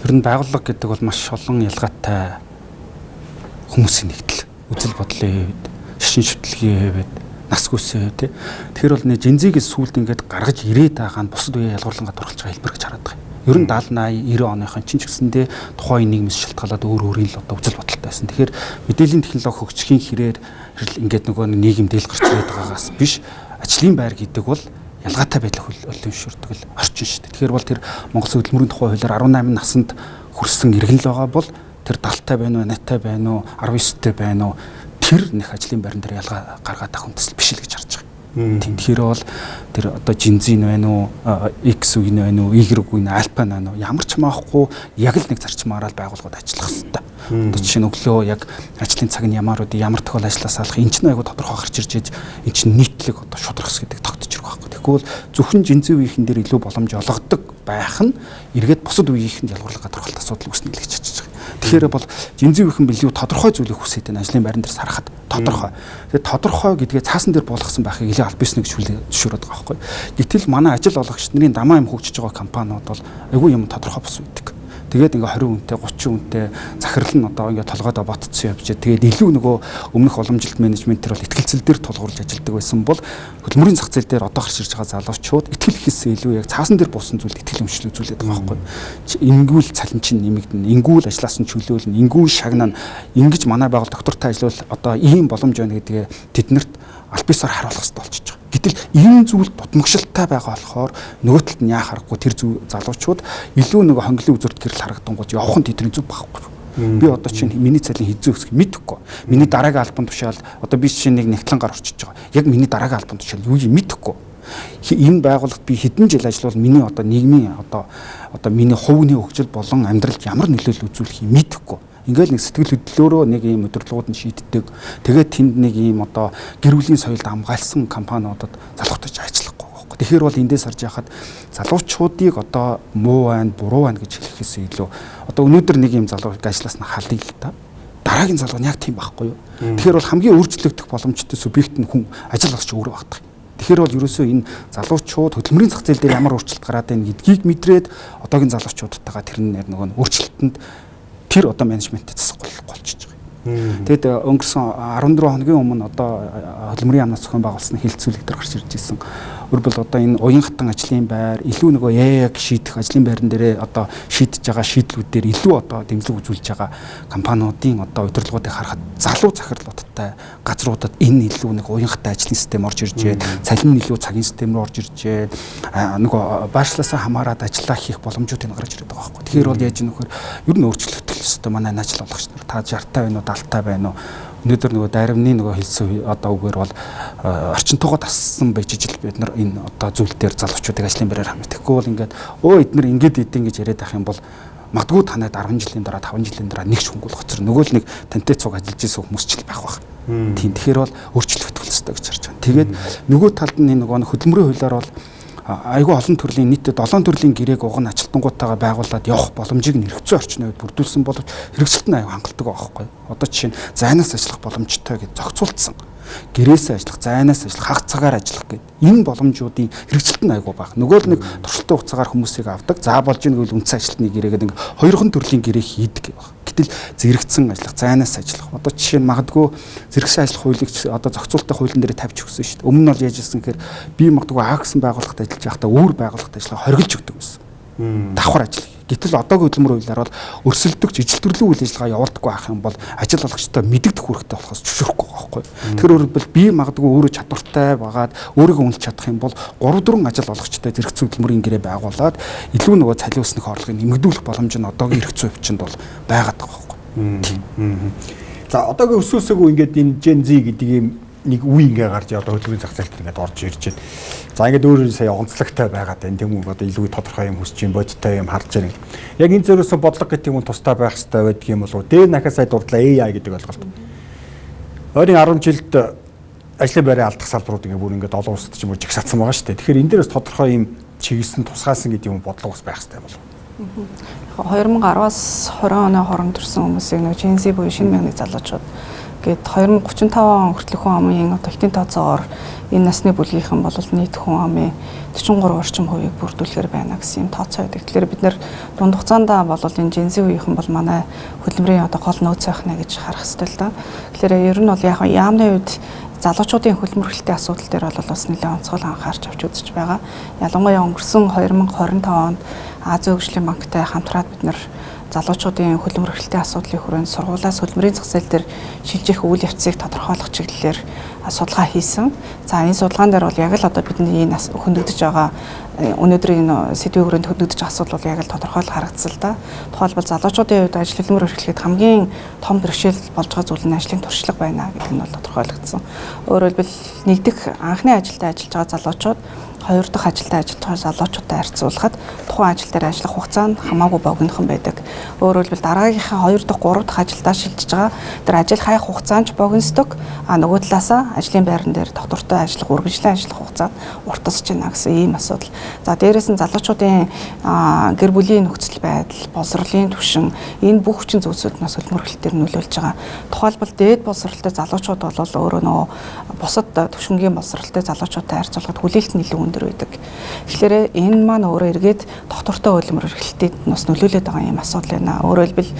Ер нь байгууллага гэдэг бол маш олон ялгаатай хүмүүсийн нэгдэл. Үзэл бодлын хувьд, шашин шүтлгийн хувьд, нас хүсээ тий. Тэгэхээр бол Gen Z-гээс сүүлд ингээд гаргаж ирээд байгаа нь бусад үеийн ялгуурлангаа дурхалж байгаа хэлбэр гэж хараад байгаа. Ер нь 70, 80, 90 оныхон чинь ч гэсэндээ тухайн нийгмээс шалтгаалаад өөр л одоо үзэл бодолтой байсан. Тэгэхээр мэдээллийн технологи хөгжихийн хэрээр ингээд нөгөө нийгэм дээл гарч ирээд байгаагаас биш ажлын байр гэдэг бол ялгаатай байдлыг өлөвшөрдөг л орчин шүү дээ. Тэгэхээр бол тэр Монгол хөдөлмөрийн тухай хуулиар 18 наснд хүрсэн иргэн л байгаа бол тэр 70-тай байна уу, 80-тай байна уу, 19-тэй байна уу тэр нэг ажлын байран дээр ялгаа гаргаад авах үндэслэл биш л гэж харж байгаа. Тэгэхээр бол тэр одоо Gen Z байна уу, X үе байна уу, Y үе, Alpha байна уу ямар ч маахгүй яг л нэг зарчмаараа байгууллагууд ажиллах хэрэгтэй. Одоо жишээ нь өглөө яг ажлын цаг нь ямар тохиол ажиллаас алах энэ ч айгу тодорхой гарч ирж ээж энэ чинь нийтлэг одоо шударгас гэдэг тогтож ирэх байхгүй. Тэгвэл зөвхөн Gen Z үеийнхэн дээр илүү боломж олгодог байх нь эргээд бусад үеийнхэнд ялгуурлага тодорхойлт асуудал үүснэ л гэж бодож байгаа. Тэгэхээр бол Gen Z үеийнхэн билүү тодорхой зүйлийг хүсээд энэ ажлын байран дээр сарахад тодорхой. Тэгээд тодорхой гэдгээ цаасан дээр буулгасан байхыг илүү аль биснэ гэж зөвшөөрөд байгаа байхгүй. Гэтэл манай ажил олгогч нарын дамаа юм хөгжиж байгаа компаниуд бол айгүй юм тодорхой бос үүдэг. Тэгээд ингээ 20 үнэтэй 30 үнэтэй захирал нь одоо ингээ толгойдоо ботцсон явж тэгээд илүү нөгөө өмнөх уламжилт менежментээр бол ихтгэлцэл дээр тулгуурлаж ажилладаг байсан бол хөдөлмөрийн зах зээл дээр одоо гарч ирж байгаа залуучууд итгэл ихээсээ илүү яг цаасан дээр буусан зүйлд итгэл өмчлөл үзүүлээд байгаа байхгүй. Ингүүл цалин чинь нэмэгдэнэ, ингүүл ажлаас нь чөлөөлнө, ингүүл шагнана. Ингэж манай байгууллага доктортой ажиллавал одоо ийм боломж байна гэдгээ тэднэрт аль бисаар харуулах хэрэгтэй болчихж байгаа. Гэтэл ийм зүйл дутмагшилтай байгаа болохоор нөгөө талд нь яа харахгүй тэр залуучууд илүү нөгөө хонглын үзүүрт гэрэл харагдангууд явах нь тэдний зүг байхгүй. Би одоо чинь миний цалин хизээ өсөх мэдэхгүй. Миний дараагийн албан тушаал одоо би чинь нэг нэгтлэн гар орчиж байгаа. Яг миний дараагийн албан тушаал юу юм мэдэхгүй. Энэ байгууллагт би хэдэн жил ажиллавал миний одоо нийгмийн одоо миний хувийн хөгжил болон амьдралд ямар нөлөөлөл үзүүлэх юм мэдэхгүй. Ингээл нэг сэтгэл хөдлөлөөрөө нэг ийм өдөрлгүүд нь шийддэг. Тэгээд тэнд нэг ийм одоо гэр бүлийн соёлд хамгаалсан компаниудад залуучууд ажиллахгүй байхгүй. Тэгэхээр бол эндээс харж яхад залуучуудыг одоо муу байна, буруу байна гэж хэлэхээс илүү одоо өнөөдөр нэг ийм залууг ажиллаас нь халдъя л та. Дараагийн залуу нь яг тийм байхгүй юу? Тэгэхээр бол хамгийн өөрчлөгдөх боломжтой субъект нь хүн ажил олгогч өөрөө багтдаг. Тэгэхээр бол ерөөсөө энэ залуучууд хөдөлмөрийн зах зээл дээр ямар өөрчлөлт гараад байна гэдгийг мэдрээд одоогийн залуучуудтайгаа тэр нөгөө өөрчлөлтөнд тэр одоо менежменттэй засахгүй болчихж байгаа. Тэгэд өнгөрсөн 14 хоногийн өмнө одоо хөдөлмөрийн яамнаас зохион байгуулсан хилцүүлэг дээр гарч ирж ирсэн. Өөрөлдвөл одоо энэ уян хатан ажлын байр илүү нөгөө яг шийдэх ажлын байран дээрээ одоо шийдэж байгаа шийдлүүдээр илүү одоо дэмжлэг үзүүлж байгаа компаниудын одоо удирдлагуудыг харахад залуу захирлуудтай газруудад энэ илүү нэг уян хатан ажлын систем орж иржээ, цалин нь илүү цагийн систем рүү орж иржээ, нөгөө баашлаасаа хамаарад ажиллаа хийх боломжууд гарч ирээд байгаа байхгүй. Тэгэхээр бол яаж юм нөхөр ер нь өөрчлөгдөх ёстой манай ажил олгогч нар та 60-тай байна уу 70-тай байна уу өнөөдөр нөгөө дайрамны нөгөө хэлсэн одоо үгээр бол орчинтойгоо тассан байж ижил бид нар энэ одоо зүйл дээр залуучуудыг ажлын байраар хамт. Тэгэхгүй бол ингээд эднэр ингэж идэв гэж яриад ах юм бол Магадгүй танайд 10 жилийн дараа 5 жилийн дараа нэг ч хөнгөл хоцор нөгөө л нэг тантай цуг ажиллаж исэн хүмүүс ч л байх баг. Тийм тэгэхээр бол өөрчлөлт өгөх хэрэгтэй гэж харж байна. Тэгээд нөгөө талд нь нөгөө хөдөлмөрийн хуулиар бол айгүй олон төрлийн нийтэд 7 төрлийн гэрээг уг нь ажилтнуудтайгаа байгуулад явах боломжийг нь хэрэгцээ орчны үед бүрдүүлсэн боловч хэрэгжилт нь аюу хангалттай байгаа байхгүй. Одоо жишээ нь зайнаас ажиллах боломжтой гэж зохицуулсан. Гэрээсээ ажиллах, зайнаас ажиллах, хагас цагаар ажиллах гэдэг энэ боломжуудын хэрэгжилт нь айгүй бага. Нөгөө л нэг туршилтын хугацаагаар хүмүүсийг авдаг. За болж ийн гэвэл үндсэн ажилтны гэрээгээд ингээ хоёрхан төрлийн гэрээ хийдэг баг. Гэтэл зэрэгцэн ажиллах, зайнаас ажиллах. Одоо жишээ нь магадгүй зэрэгсэн ажиллах хуулийг одоо зохицуулалтын хуулийн дээр тавьж өгсөн шүү дээ. Өмнө нь бол яаж ирсэн гэхээр би магадгүй А гэсэн байгууллагад ажиллаж байхдаа өөр байгууллагад ажиллахаа хоригдж өгдөг байсан. Давхар ажил. Гэтэл одоогийн хөдөлмөр хуулиар бол өрсөлдөгч ижил төрлийн үйл ажиллагаа явуулдаггүй байх юм бол ажил олгогчтой мэдэгдэх үүрэгтэй болохоос зөвшөөрөхгүй байхгүй. Тэгэхээр өөрөлдвөл би магадгүй өөрөө чадвартай байгаад өөрийгөө үнэлж чадах юм бол 3-4 ажил олгогчтой зэрэгцэн хөдөлмөрийн гэрээ байгуулад илүү нөгөө цалиусных орлогыг нэмэгдүүлэх боломж нь одоогийн хэрэгцээ өвчөнд бол байгаад байгаа байхгүй. За одоогийн өсөөсөөгөө ингээд энэ Gen Z гэдэг юм нэг үе ингээ гарч одоо хөдөлмөрийн зах зээлд ингээд орж ирж байна. За ингээд өөрөө сая онцлогтой байгаад байна. Тэм үү одоо илүү тодорхой юм хүсэж юм бодиттой юм харж байна. Яг энэ зөрөөсөө бодлого гэдэг юм тустай байх хэрэгтэй байдаг юм болов уу? Дээр нахаа сая дурдлаа AI гэдэг ойлголт. Ойрын 10 жилд ажлын байраа алдах салбарууд ингээ бүр ингээд олон улсад ч юм уу жигсаацсан байгаа шүү дээ. Тэгэхээр энэ дээрээс тодорхой юм чиглэсэн тусгаасан гэдэг юм бодлого бас байх хэрэгтэй болов уу? 2010-аас 20 оны хооронд төрсэн хүмүүсийн нөгөө Gen Z буюу шинэ мянганы залуучууд гээд 2035 он хүртэлх хүн амын одоо хитэн тооцоогоор энэ насны бүлгийнхэн бол нийт хүн амын 43 орчим хувийг бүрдүүлэхээр байна гэсэн юм тооцоо байдаг. Тэгэхээр бид нэр дунд хугацаанд бол энэ Gen Z үеийнхэн бол манай хөдөлмөрийн одоо гол нөөц байх нэ гэж харах хэрэгтэй л да. Тэгэхээр ер нь бол яг яамны үед залуучуудын хөдөлмөр эрхлэлтийн асуудал дээр бол бас нэлээд онцгой анхаарч авч үзэж байгаа. Ялангуяа өнгөрсөн 2025 онд Азийн хөгжлийн банктай хамтраад бид нэр залуучуудын хөдөлмөр эрхлэлтийн асуудлын хүрээнд сургуулиас хөдөлмөрийн зах зээл дээр шилжих үйл явцыг тодорхойлох чиглэлээр судалгаа хийсэн. За энэ судалгаан дээр бол яг л одоо бидний энэ хөндөгдөж байгаа өнөөдрийн сэдвийн хүрээнд хөндөгдөж байгаа асуудал бол яг л тодорхойлол харагдсан л да. Тухайлбал залуучуудын хувьд ажил хөдөлмөр эрхлэхэд хамгийн том бэрхшээл болж байгаа зүйл нь ажлын туршлага байна гэдэг нь бол тодорхойлогдсон. Өөрөөр хэлбэл нэгдэх анхны ажилдаа ажиллаж байгаа залуучууд хоёр дахь ажилдаа ажиллаж байгаа залуучуудтай харьцуулахад тухайн ажил дээр ажиллах хугацаа нь хамаагүй богинохон байдаг. Өөрөөр хэлбэл дараагийнхаа 2 дахь 3 дахь ажилдаа шилжиж байгаа тэр ажил хаях хугацаа нь ч богиносдог. Нөгөө талаасаа ажлын байран дээр доктортой ажиллах, үргэлжлэн ажиллах хугацаа уртасж байна гэсэн ийм асуудал. За дээрээс нь залуучуудын гэр бүлийн нөхцөл байдал, боловсролын түвшин энэ бүх хүчин зүйлсүүд нас хөдөлмөр эрхлэлтээр нөлөөлж байгаа. Тухайлбал дээд боловсролтой залуучууд бол өөрөө нөгөө бусад түвшингийн боловсролтой залуучуудтай харьцуулахад хүлээлт нь илүү өндөр байдаг. Тэгэхээр энэ маань өөрөө эргээд доктортой хөдөлмөр эрхлэлтэд бас нөлөөлөд байгаа юм асуудал байна. Өөрөөр хэлбэл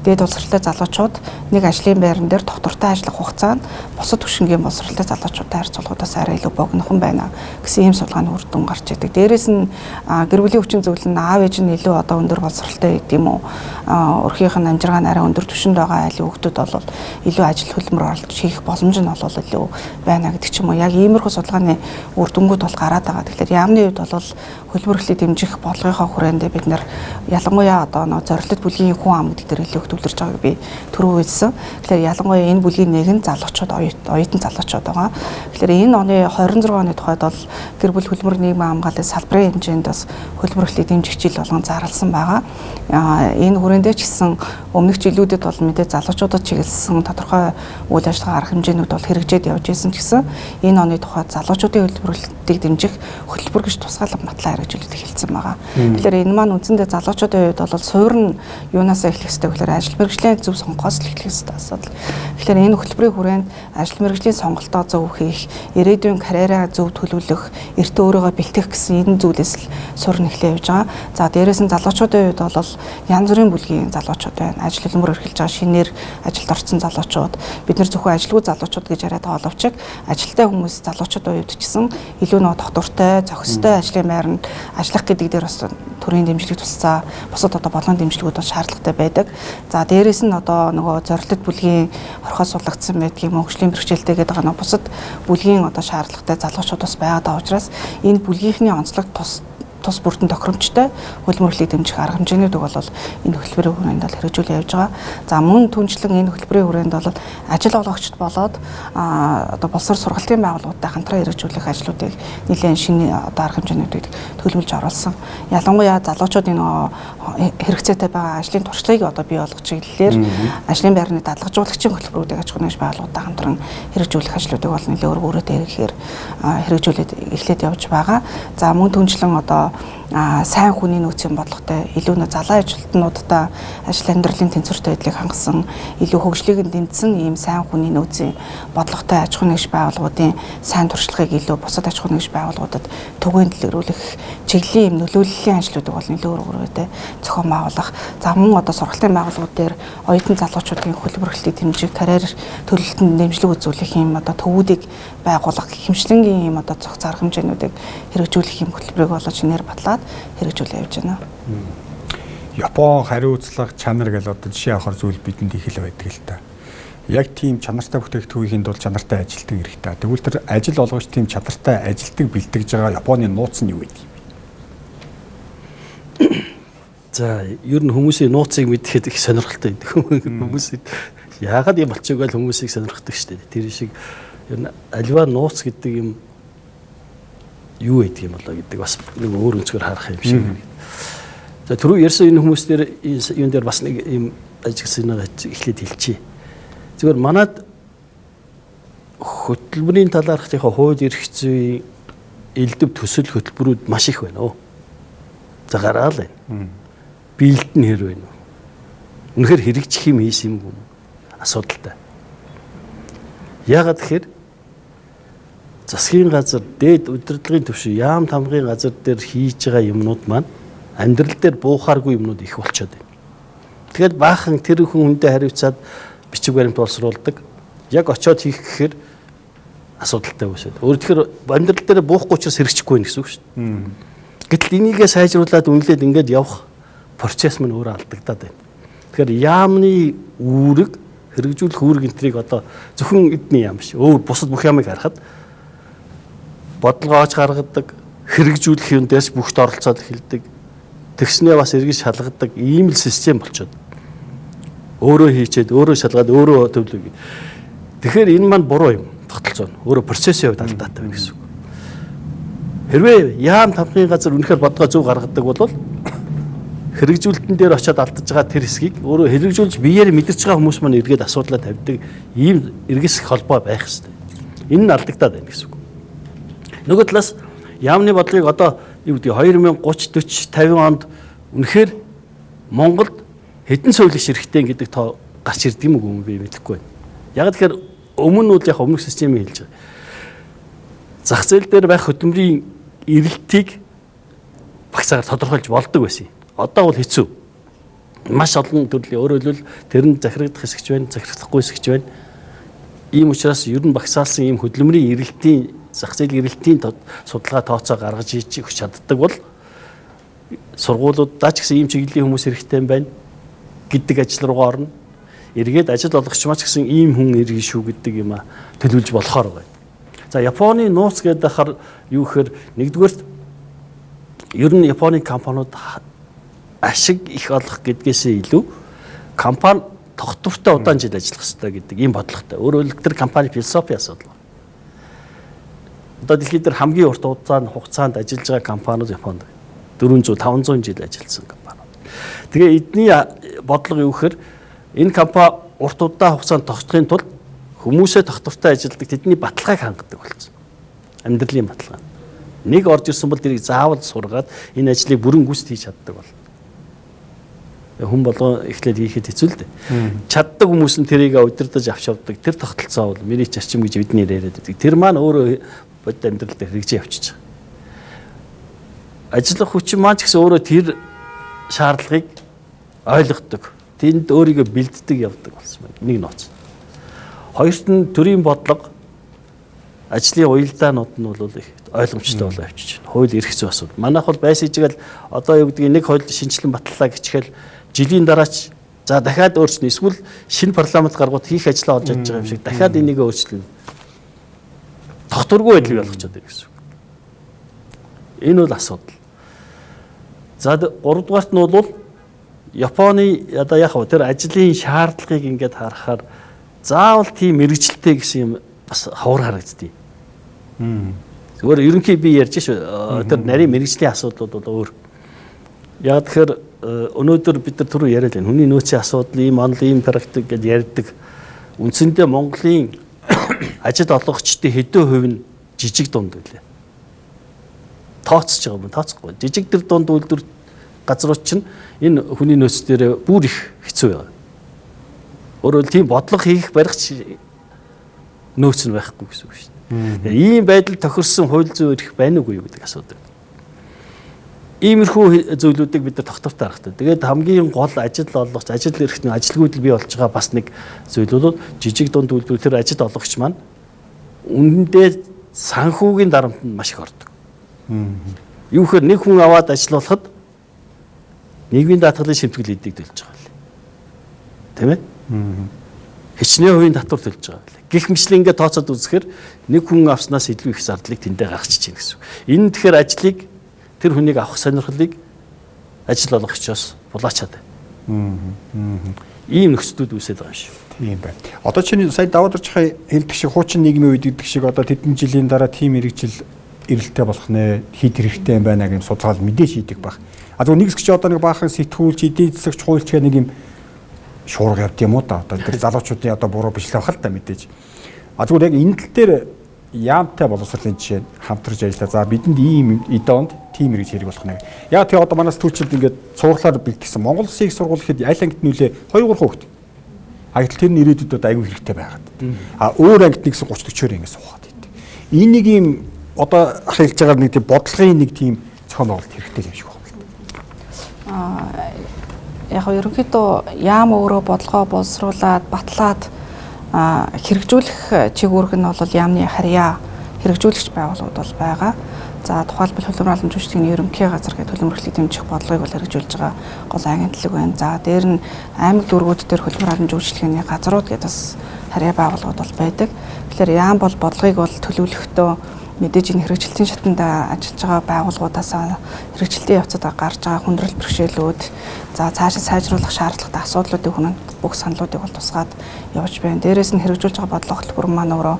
дээд боловсролтой залуучууд нэг ажлын байран дээр доктортой ажиллах хугацаа нь бусад түвшингийн боловсролтой залуучуудтай харьцуулахудаас арай илүү богинохон байна гэсэн ийм судалгааны үр дүн гарч идэг. Дээрээс нь гэр бүлийн хүчин зөвлөл нь аав ээж нь илүү одоо өндөр боловсролтой гэдэг юм уу? Өрхийнх нь амжиргаа нь арай өндөр түвшинд байгаа айлын хүүхдүүд бол илүү ажил хөдөлмөр оролцож хийх боломж нь бол илүү байна гэдэг ч юм уу. Яг иймэрхүү судалгааны үр дүнгууд бол гараад байгаа. Тэгэхээр яамны үед бол хөдөлмөр эрхлэлийг дэмжих бодлогынхаа хүрээнд бид нар ялангуяа одоо зорилттой бүлгийн хүн ам гэдэг дээр илүү төвлөрж байгааг би түрүү хэлсэн. Тэгэхээр ялангуяа энэ бүлгийн нэг нь залуучууд, оюутан залуучууд байгаа. Тэгэхээр энэ оны 26 оны тухайд бол гэр бүл хөдөлмөр нийгмийн хамгааллын салбарын хэмжээнд бас хөдөлмөр эрхлэлийг дэмжих жил болгон зарласан байгаа. Энэ хүрээндээ ч гэсэн өмнөх жилүүдэд бол мэдээ залуучуудад чиглэсэн тодорхой үйл ажиллагаа арга хэмжээнүүд бол хэрэгжээд явж исэн ч гэсэн энэ оны тухайд залуучуудын хөдөлмөр эрхлэлтийг дэмжих хөтөлбөр гэж тусгаалга матлаа хэрэгжүүлээд эхэлсэн байгаа. Тэгэхээр энэ маань үндсэндээ залуучуудын хувьд бол суур нь юунаас эхлэх ёстой гэхээр ажил мэргэжлийн зөв сонгохоос эхлэх ёстой асуудал. Тэгэхээр энэ хөтөлбөрийн хүрээнд ажил мэргэжлийн сонголтоо зөв хийх, ирээдүйн карьераа зөв төлөвлөх, эртөө өөрийгөө бэлтгэх гэсэн энэ зүйлээс л суур нь эхлэх явж байгаа. За дээрээс нь залуучуудын хувьд бол янз бүрийн бүлгийн залуучууд байна. Ажил хөдөлмөр эрхэлж байгаа шинээр ажилд орсон залуучууд, бид нар зөвхөн ажилгүй залуучууд гэж яриад байгаа боловч ажилтай хүмүүс залуучуудын хувьд ч гэсэн илүү нөгөө доктортой, зохистой ажлын байранд ажиллах гэдэг дээр бас төрийн дэмжлэг тусцаа бусад одоо болгон дэмжлэгүүд бол шаардлагатай байдаг. За дээрээс нь одоо нөгөө зорилттой бүлгийн орхиос суулгагдсан байдаг юм хөгжлийн бэрхшээлтэй гэдэг байгаа нөгөө бусад бүлгийн одоо шаардлагатай залуучууд бас байгаад байгаа учраас энэ бүлгийнхний онцлог тус тус бүрдэн тохиромжтой хөдөлмөрлөлийг дэмжих арга хэмжээнүүдийг бол энэ хөтөлбөрийн хүрээнд бол хэрэгжүүлээ явж байгаа. За мөн түнчлэн энэ хөтөлбөрийн хүрээнд бол ажил олгогчд болоод одоо боловсрол сургалтын байгууллагуудтай хамтран хэрэгжүүлэх ажлуудыг нэлээд шинэ одоо арга хэмжээнүүдийг төлөвлөж оруулсан. Ялангуяа залуучууд энэ хэрэгцээтэй байгаа ажлын туршлагыг одоо бий болгох чиглэлээр ажлын байрны дадлгажуулагчийн хөтөлбөрүүдийг аж ахуйн нэгж байгууллагуудтай хамтран хэрэгжүүлэх ажлуудыг бол нэлээд өргөөрөөд ирэхээр хэрэгжүүлээд эхлээд явж байгаа. За мөн түнчлэн одоо сайн хүний нөөцийн бодлоготой илүү нөө залуу ажилтнуудтай ажил амьдралын тэнцвэртэй байдлыг хангасан илүү хөгжлийг дэмжсэн ийм сайн хүний нөөцийн бодлоготой аж ахуйн нэгж байгууллагуудын сайн туршлагыг илүү бусад аж ахуйн нэгж байгууллагуудад түгээн дэлгэрүүлэх чиглэлийн ийм нөлөөллийн ажлуудыг бол нэлээд өргөрөөтэй зохион байгуулах. За мөн одоо сургалтын байгууллагууд дээр оюутан залуучуудын хөлбөрөлтийг дэмжих, карьер төлөлтөнд дэмжлэг үзүүлэх ийм одоо төвүүдийг байгуулах хэмжлэнгийн ийм одоо зохиц арга хэмжээнүүдийг хэрэгжүүлэх ийм хөтөлбөрийг болоо шинээр батлаад хэрэгжүүлээ явж байна. Япон хариуцлага чанар гэж одоо жишээ авахар зүйл бидэнд их л байдаг л та. Яг тийм чанартай бүтээгдэхүүнийг бол чанартай ажилтдаг хэрэгтэй. Тэгвэл тэр ажил олгогч тийм чанартай ажилтдаг бэлтгэж байгаа Японы нууц нь юу гэдэг юм? За ер нь хүмүүсийн нууцыг мэдхэд их сонирхолтой байдаг. Хүмүүс яагаад юм болчихгүй л хүмүүсийг сонирхдаг шүү дээ. Тэр шиг ер нь альва нууц гэдэг юм юу гэдэг юм болоо гэдэг бас нэг өөр өнцгөр харах юм шиг. За түрүү ярьсан энэ хүмүүс дээр юун дээр бас нэг юм ажигласан эхлээд хэлчихье. Зүгээр манад хөтөлбөрийн талаарх яг хууль эрх зүйн элдв төсөл хөтөлбөрүүд маш их байна. За гараал байна. Биелд нь хэр байна уу? Үнэхээр хэрэгжих юм хийсэн юм асуудалтай. Яагаад тэгэхээр засгийн газар дээд удирдлагын түвшин яам тамгын газар дээр хийж байгаа юмнууд маань амьдрал дээр буухааргүй юмнууд их болчиход байна. Тэгэхээр баахан тэр хүн хүндээ хариуцаад бичиг баримт боловсруулдаг. Яг очиод хийх гэхээр асуудалтай үүсээд. Өөрөөр тэгэхээр амьдрал дээр буухгүй учраас хэрэгжихгүй байх гэсэн үг шүү дээ. Гэтэл энийгээ сайжруулад үнэлээд ингээд явах процесс маань өөрөө алдагдаад байна. Тэгэхээр яамны үүрэг хэрэгжүүлэх үүрэг энтрийг одоо зөвхөн эдний яам биш. Өөр бусад бүх ямыг харахад бодлогоож гаргадаг, хэрэгжүүлэх юм дээрс бүгд оролцоод эхэлдэг. Тэгснээ бас эргэж шалгадаг ийм л систем болчиход. Өөрөө хийчээд, өөрөө шалгаад, өөрөө төвлөг. Тэгэхээр энэ маань буруу юм. Тогтолцоо нь. Өөрөө процессын хувьд алдаатай байна гэсэн үг. Хэрвээ яам тамхины газар үнэхээр бодлого зөв гаргадаг бол хэрэгжүүлэлтэн дээр очиод алдаж байгаа тэр хэсгийг өөрөө хэрэгжүүлж биеэр мэдэрч байгаа хүмүүс маань эргээд асуудлаа тавьдаг ийм эргэс холбоо байх хэрэгтэй. Энэ нь алдагдаад байна гэсэн үг. Нөгөө талаас яамны бодлогыг одоо юу гэдэг 2030 40 50 онд үнэхээр Монголд хэдэн соёлын ширхтэн гэдэг тоо гарч ирдэг юм уу би мэдэхгүй байна. Яг тэгэхээр өмнө нь яг өмнөх системийг хэлж байгаа. Зах зээл дээр байх хөтөлбөрийн эрэлтийг багцаагаар тодорхойлж болдог байсан. Одоо бол хэцүү. Маш олон төрлийн өөрөөр хэлбэл тэр нь захирагдах хэсэгч байна, захирагдахгүй хэсэгч байна. Ийм учраас ер нь багсаалсан ийм хөдөлмөрийн эрэлтийн зах зээл эрэлтийн судалгаа тооцоо гаргаж хийж өгч чаддаг бол сургуулиудаа ч гэсэн ийм чиглэлийн хүмүүс хэрэгтэй байна гэдэг ажил руу орно. Эргээд ажил олгогч маш гэсэн ийм хүн иргэн шүү гэдэг юм а төлөвлөж болохоор байна. За Японы нууц гэдэг ахаар юу гэхээр нэгдүгээрт ер нь Японы компаниуд ашиг их олох гэдгээсээ илүү компани тогтвортой удаан жил ажиллах хэрэгтэй гэдэг ийм бодлоготой. Өөрөөр хэлбэл тэр компани философи асуудал. Одоо дэлхийд дээр хамгийн урт хугацаанд ажиллаж байгаа компаниуд Японд 400 500 жил ажилласан компаниуд. Тэгээ эдний бодлого юу гэхээр энэ компани урт удаан хугацаанд тогтохын тулд хүмүүсээ тогтвортой ажилдаг тэдний баталгааг хангадаг болсон. Амьдралын баталгаа. Нэг орж ирсэн бол тэрийг заавал сургаад энэ ажлыг бүрэн гүйцэд хийж чаддаг бол. Хүн болгоо эхлээд хийхэд хэцүү л дээ. Чаддаг хүмүүс нь тэрийг удирдах авч явдаг. Тэр тогтолцоо бол миний зарчим гэж бидний яриад байдаг. Тэр маань өөрөө бодит амьдрал дээр хэрэгжиж явчихж байгаа. Ажиллах хүчин маань ч гэсэн өөрөө тэр шаардлагыг ойлгодог. Тэнд өөрийгөө бэлддэг явдаг болсон байна. Нэг нууц. Хоёрт нь төрийн бодлого ажлын уялдаанууд нь бол их ойлгомжтой болоо явчихж байна. Хууль эрх зүй асуудал. Манайх бол байсан жигээл одоо юу гэдгийг нэг хууль шинжилэн батлалаа гэчихэл жилийн дараач за дахиад өөрчлөнө. Эсвэл шинэ парламент гаргууд хийх ажлаа олж чадж байгаа юм шиг дахиад энийг өөрчлөнө. Тогтворгүй байдлыг олгочод байна гэсэн үг. Энэ бол асуудал. За 3 дугаарт нь бол Японы одоо яг тэр ажлын шаардлагыг ингээд харахаар заавал тийм мэрэгчлээ гэсэн юм бас ховор харагддгийг. Зүгээр ерөнхий би ярьж шүү. Тэр нарийн мэрэгжлийн асуудлууд бол өөр. Яг тэгэхээр өнөөдөр бид нар түрүү яриад байна. Хүний нөөцийн асуудал ийм онол ийм практик гэж ярьдаг. Үндсэндээ Монголын ажил олгогчдын хэдэн хувь нь жижиг дунд үлээ. Тооцож байгаа юм, тооцохгүй. Жижиг тэр дунд үйлдвэр газрууд чинь энэ хүний нөөц дээр бүр их хэцүү байгаа. Өөрөөр хэлбэл тийм бодлого хийх баригч нөөц нь байхгүй гэсэн үг шүү дээ. Ийм байдал тохирсон хууль зүйн эрх байна уугүй юу гэдэг асуудал. Иймэрхүү зүйлүүдийг бид нар тогтвортой харах хэрэгтэй. Тэгээд хамгийн гол ажил олгогч, ажил эрхтний ажилгүйдэл бий болж байгаа бас нэг зүйл бол жижиг дунд үйлдвэр тэр ажил олгогч маань үнэндээ санхүүгийн дарамт нь маш их ордог. Юу гэхээр нэг хүн аваад ажиллуулахад нийгмийн даатгалын шимтгэл эдийг төлж байгаа юм. Тийм ээ? Хичнээн хувийн татвар төлж байгаа юм. Гэх мэтлэн ингээд тооцоод үзэхээр нэг хүн авснаас илүү их зардлыг тэндээ гаргачих чинь гэсэн үг. Энэ тэгэхээр ажлыг тэр хүнийг авах сонирхлыг ажил олгогчоос булаачаад байна. Ийм нөхцлүүд үүсээд байгаа юм шүү. Тийм байна. Одоо чинь сая даваад орчихын хэлдэг шиг хуучин нийгмийн үед гэдэг шиг одоо тэдэн жилийн дараа тийм мэрэгжил эрэлттэй болох нэ хэд хэрэгтэй юм байна гэм судалгаал мэдээж хийдэг баг. А зөв нэг хэсэг чи одоо нэг баахан сэтгүүлч, эдийн засагч, хуульч гэх нэг юм шуурга явд юм уу та. Одоо тэр залуучуудын одоо буруу бичлэх бахал та мэдээж. А зөв яг энэ тал дээр яамтай боловсролын жишээ хамтарч ажиллаа. За бидэнд ийм эдонд тийм мэрэгж хэрэг болох нэ. Яа тий одоо манай сэтгүүлчид ингээд цуурлаар бэлтгэсэн Монгол Улсын их сургууль гэхэд аль ангид нүлээ 2-3 хүүхэд. А гэтэл тэр ирээдүйд одоо аюу хэрэгтэй байгаад. А өөр ангид нэгсэн 30-40-өөр ингэ суугаад байд. Энэ нэг юм одоо хэлж байгаа нэг тийм бодлогын нэг тийм зохион байгуулалт хэрэгтэй юм шиг байна. Яг ерөнхийдөө яам өөрөө бодлогоо боловсруулад батлаад хэрэгжүүлэх чиглэлг нь бол яамны харьяа хэрэгжүүлэгч байгууллагууд бол байгаа. За тухайлбал хөлбөмбөр албан жүжигчдийн ерөнхий газар гэдэг хөлбөмбөрлөлийг дэмжих бодлогыг бол хэрэгжүүлж байгаа гол агентлаг байна. За дээр нь аймаг дүүргүүд дээр хөлбөмбөр албан жүжигчдийн газрууд гэдэг бас харьяа байгууллагууд бол байдаг. Тэгэхээр яам бол бодлогыг бол төлөвлөхдөө мэдээж энэ хэрэгжилтийн шатанд ажиллаж байгаа байгууллагуудаас хэрэгжилтийн явцад гарч байгаа хүндрэл бэрхшээлүүд за цаашаа сайжруулах шаардлагатай асуудлуудыг хүрээнд бүх саналуудыг бол тусгаад явж байна. Дээрээс нь хэрэгжүүлж байгаа бодлого хөтөлбөр маань өөрөө